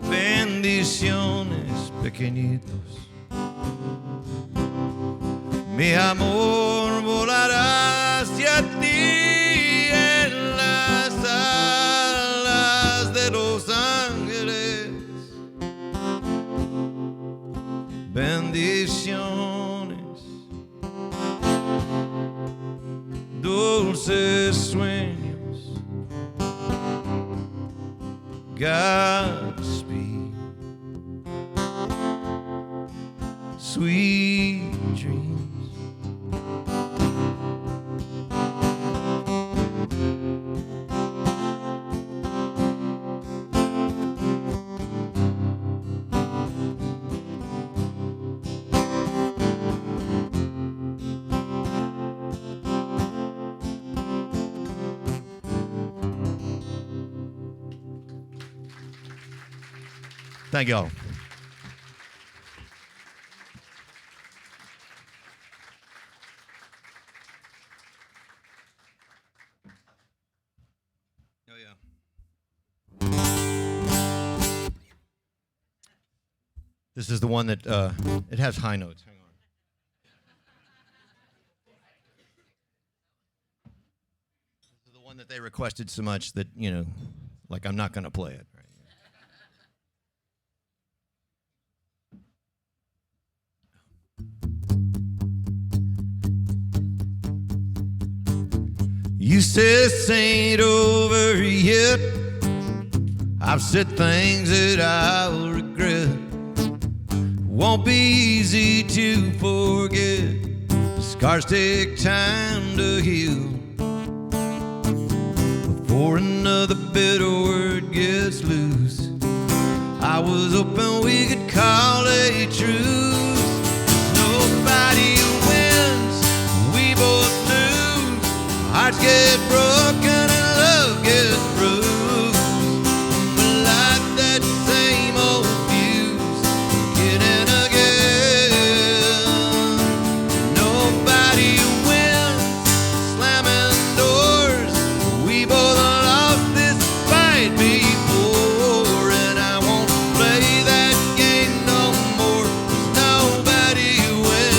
Bendiciones, pequeñitos. Mi amor volará hacia ti en las alas de los ángeles. Bendiciones, dulces sueños. Godspeed, sweet dreams. Thank y'all. Oh, yeah. This is the one that, it has high notes. Hang on. This is the one that they requested so much that, you know, like I'm not going to play it. Right? You said this ain't over yet. I've said things that I will regret. Won't be easy to forget. Scars take time to heal before another bitter word gets loose. I was hoping we could call a truce. Nobody wins. We both Hearts get broken and love gets bruised. We light that same old fuse again and again. Nobody wins, slamming doors. We both lost this fight before, and I won't play that game no more, 'cause nobody wins.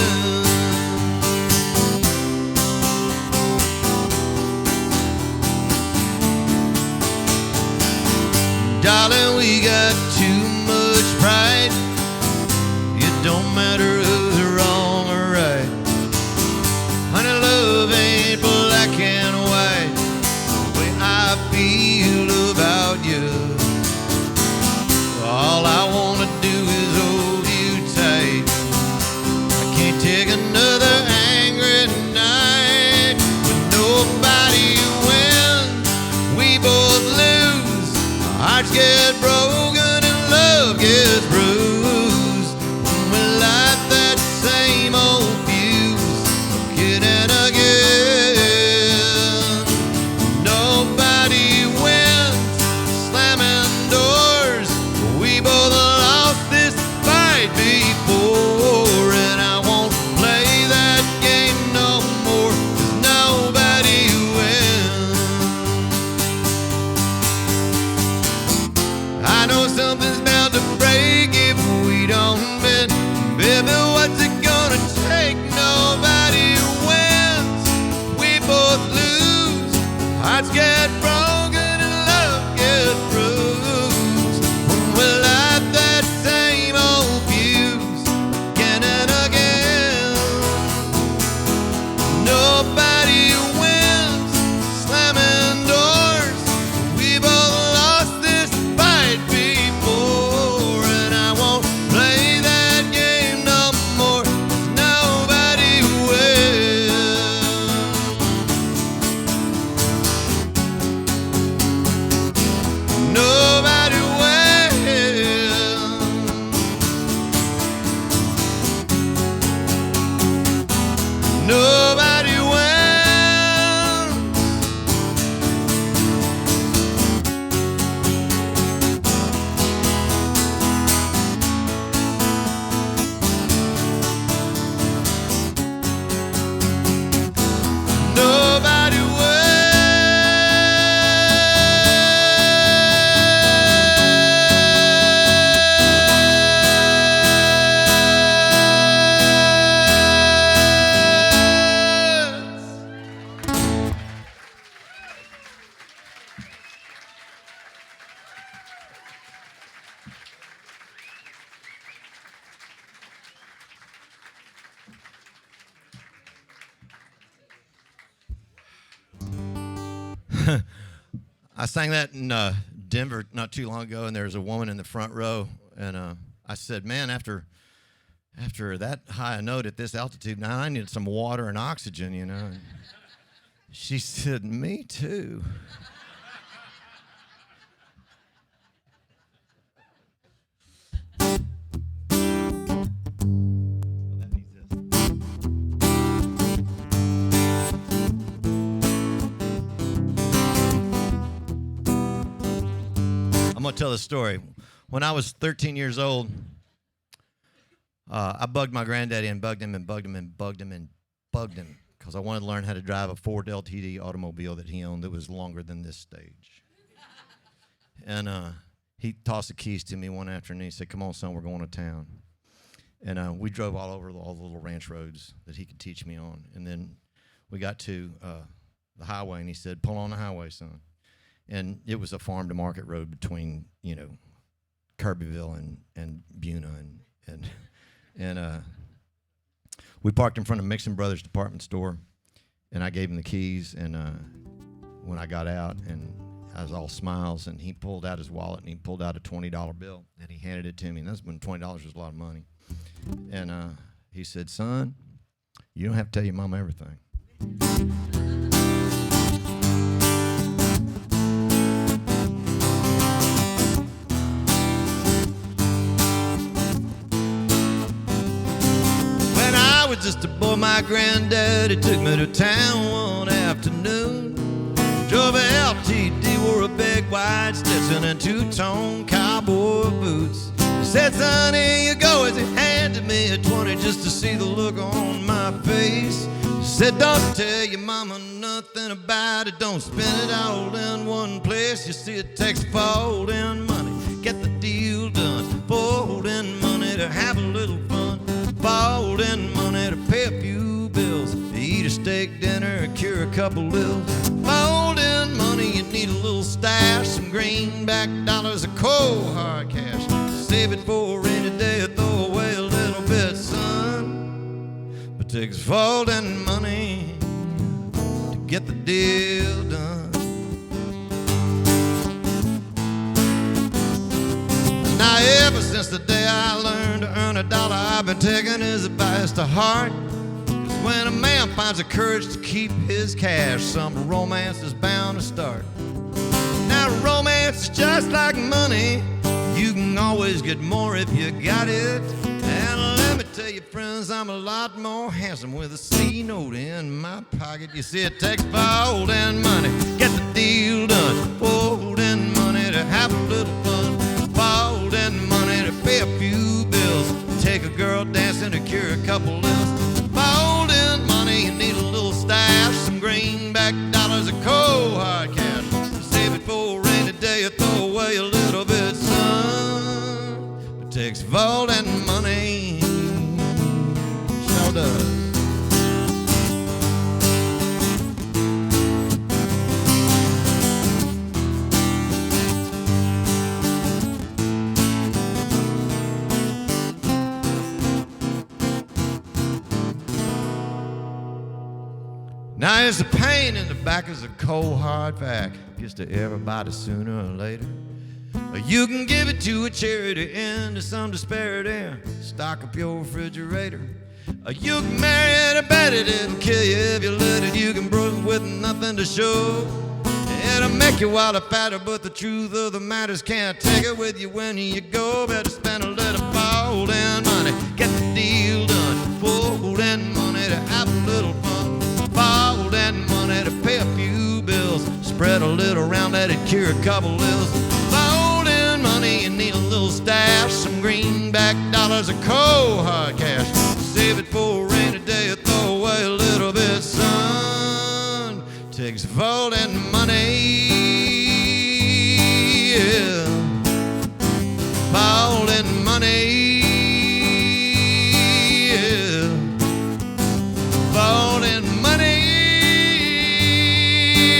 Darling, we got too much pride. It don't matter who's wrong or right. Honey, love ain't black and white. The way I feel about you, all I wanna do is hold you tight. I can't take another angry night with nobody wins. We both lose. Our hearts get broken and love gets bruised. When we light that same old fuse again and again. Nobody wins, slamming doors. We both lost this fight before, and I won't play that game no more, 'cause nobody wins. I know something's bound to break if we don't mend. Baby, what's it gonna take? Nobody wins. We both lose. Hearts get broken and love gets bruised. When we light that same old fuse again and again. Nobody wins, slamming doors. We both lost this fight before, and I won't play that game no more, 'cause nobody wins. Nobody wins. Nobody wins. Nobody wins. I sang that in Denver not too long ago, and there was a woman in the front row, and I said, "Man, after that high a note at this altitude, now I need some water and oxygen, you know." And she said, "Me too." I'm going to tell the story. When I was 13 years old, I bugged my granddaddy and bugged him and bugged him and bugged him and bugged him because I wanted to learn how to drive a Ford LTD automobile that he owned that was longer than this stage. And he tossed the keys to me one afternoon. He said, "Come on, son, we're going to town." And we drove all over all the little ranch roads that he could teach me on. And then we got to the highway, and he said, "Pull on the highway, son." And it was a farm to market road between, you know, Kirbyville and Buna, and we parked in front of Mixon Brothers department store, and I gave him the keys. And when I got out, and I was all smiles, and he pulled out his wallet and he pulled out a $20 bill and he handed it to me. And that's when $20 was a lot of money. And he said, "Son, you don't have to tell your mama everything." When I was just a boy, my granddaddy took me to town one afternoon. white Stetson and two-tone cowboy boots. He said, son, here you go, as he handed me a 20 just to see the look on my face. He said, don't tell your mama nothing about it, don't spend it all in one place. You see, it takes folding money, get the deal done, folding money to have a little fun, folding money to pay a few bills, to eat a steak dinner or cure a couple ills. Folding money, you need a little stash, some greenback dollars, a cold hard cash. Save it for a rainy day or throw away a little bit, son. But it takes folding money to get the deal done. Now ever since the day I learned to earn a dollar, I've been taking his advice to heart. 'Cause when a man finds the courage to keep his cash, some romance is bound to start. Now romance is just like money, you can always get more if you got it. And let me tell you, friends, I'm a lot more handsome with a C note in my pocket. You see, it takes folding money, get the deal done, folding money to have a little fun, folding money to pay a few bills, take a girl dancing to cure a couple ills. Folding money, you need a little stash, some greenback dollars, a cold hard cash. Save it for a rainy day or throw away a little bit, son. It takes folding money, sure does. Now it's a pain in the back, it's a cold hard fact. Gets to everybody sooner or later. You can give it to a charity into some disparity, stock up your refrigerator. You can marry a Betty that'll kill you if you let it. You can bruise with nothing to show. It'll make you wilder fatter, but the truth of the matter is can't take it with you when you go. Better spend a little folding money, get the deal done, folding money to have a little fun, folding money to pay a few bills, spread a little around, let it cure a couple ills. Folding money, you need a little stash, some greenback dollars, a cold hard cash. Save it for a rainy day or throw away a little bit, son. Takes folding money, yeah. Folding money, yeah. Folding money,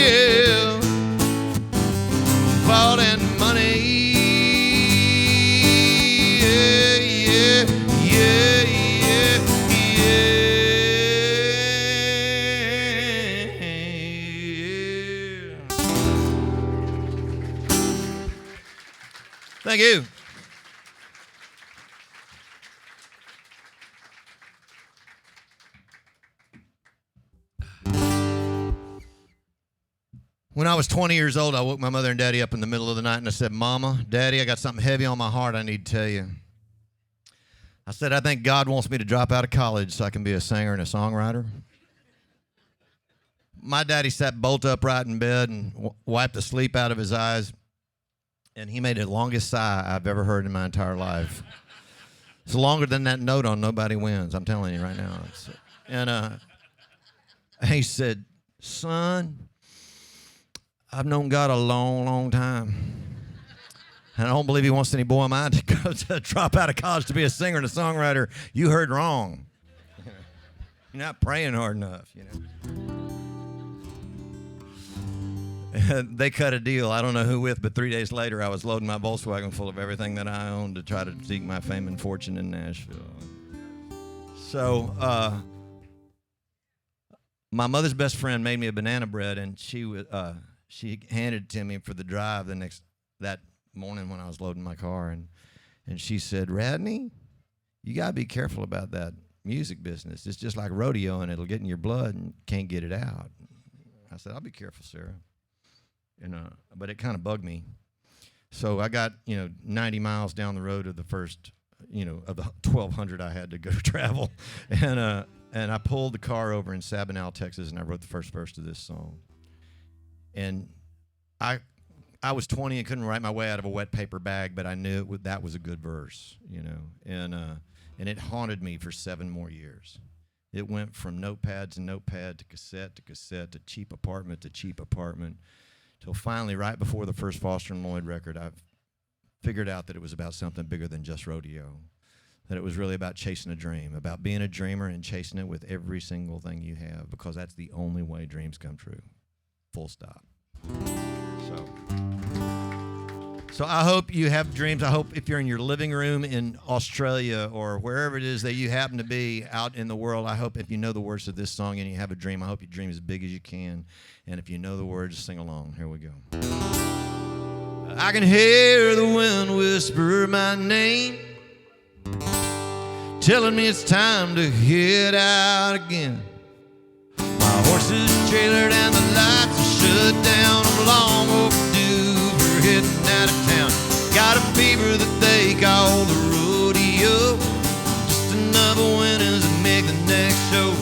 yeah. Folding money, yeah, yeah, yeah, yeah, yeah. Thank you. When I was 20 years old, I woke my mother and daddy up in the middle of the night and I said, Mama, Daddy, I got something heavy on my heart I need to tell you. I said, I think God wants me to drop out of college so I can be a singer and a songwriter. My daddy sat bolt upright in bed and wiped the sleep out of his eyes, and he made the longest sigh I've ever heard in my entire life. It's longer than that note on Nobody Wins, I'm telling you right now. And he said, son, I've known God a long, long time. And I don't believe he wants any boy of mine to go to drop out of college to be a singer and a songwriter. You heard wrong. You're not praying hard enough, you know. And they cut a deal, I don't know who with, but 3 days later I was loading my Volkswagen full of everything that I owned to try to seek my fame and fortune in Nashville. So my mother's best friend made me a banana bread, and she handed it to me for the drive that morning when I was loading my car, and she said, Radney, you got to be careful about that music business. It's just like rodeo, and it'll get in your blood and can't get it out. I said, I'll be careful, Sarah. But it kind of bugged me. So I got, 90 miles down the road of the first, of the 1,200 I had to go travel. And I pulled the car over in Sabinal, Texas, and I wrote the first verse of this song. And I I was 20 and couldn't write my way out of a wet paper bag, but I knew that was a good verse, and it haunted me for 7 more years. It went from notepad to notepad to cassette to cheap apartment to cheap apartment, till finally, right before the first Foster and Lloyd record, I figured out that it was about something bigger than just rodeo, that it was really about chasing a dream, about being a dreamer and chasing it with every single thing you have, because that's the only way dreams come true. Full stop. So I hope you have dreams. I hope if you're in your living room in Australia or wherever it is that you happen to be out in the world, I hope if you know the words of this song and you have a dream, I hope you dream as big as you can. And if you know the words, sing along. Here we go. I can hear the wind whisper my name, telling me it's time to head out again. My horse is trailered and the lights are shut down. I'm long overdue for heading out of town. Got a fever that they call the rodeo. Just another winners that make the next show.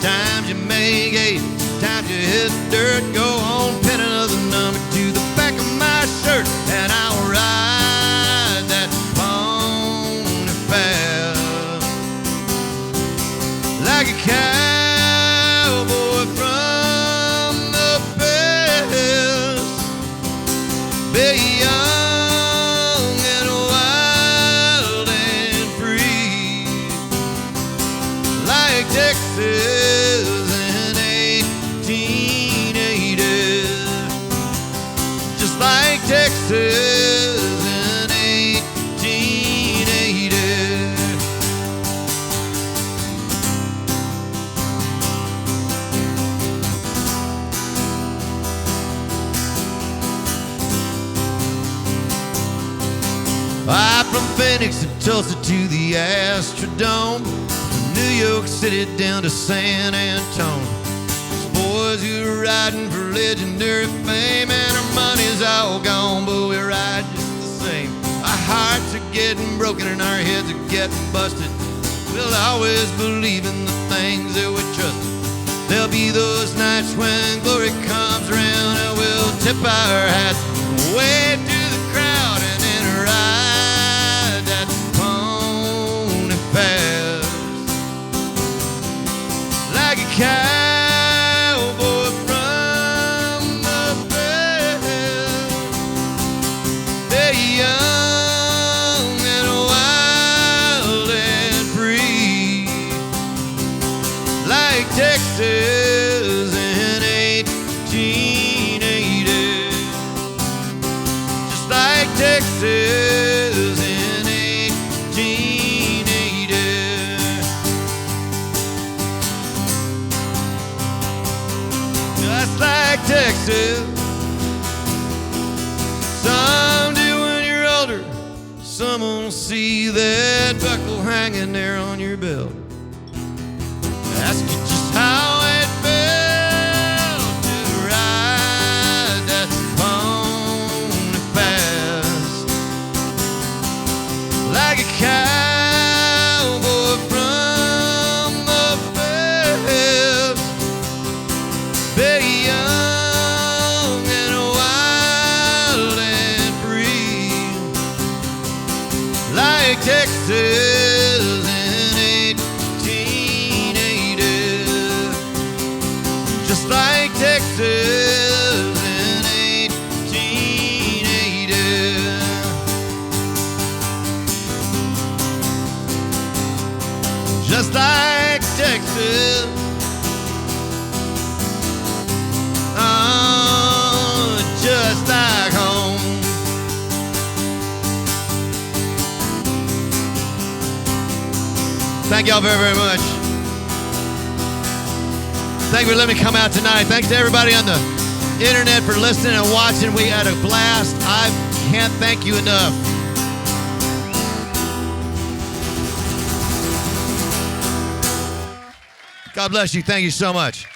Sometimes you make 8, sometimes you hit dirt. Go on, pin another number to the back of my shirt, and I'll ride that pony fast like a cowboy from the past. Be young and wild and free, like Texas in 1880, just like Texas in 1880. I'm from Phoenix and Tulsa to the Astrodome, from New York City down to San Antonio. These boys who are riding for legendary fame, and our money's all gone, but we ride just the same. Our hearts are getting broken and our heads are getting busted. We'll always believe in the things that we trusted. There'll be those nights when glory comes around, and we'll tip our hats and wave to the crowd, and then ride that pony fast like a cowboy from the past. They're young and wild and free, like Texas in 1880, just like Texas in 1880. Just like Texas. Someday when you're older, someone will see that buckle hanging there on your belt. Ask you just how it felt to ride that pony fast like a cowboy from the past. Be young and wild and free, like Texas in 1880, just like Texas in 1880. Just like Texas. Oh, just like home. Thank y'all very, very much. Thank you for letting me come out tonight. Thanks to everybody on the internet for listening and watching. We had a blast. I can't thank you enough. God bless you. Thank you so much.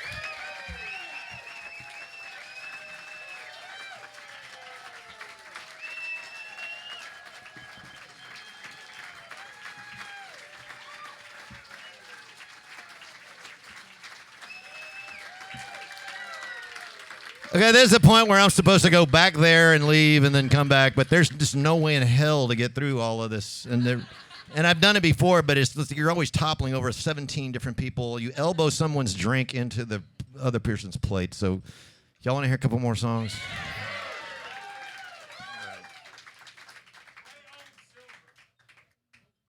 Okay, there's a point where I'm supposed to go back there and leave and then come back, but there's just no way in hell to get through all of this. And I've done it before, but you're always toppling over 17 different people. You elbow someone's drink into the other person's plate. So, y'all want to hear a couple more songs?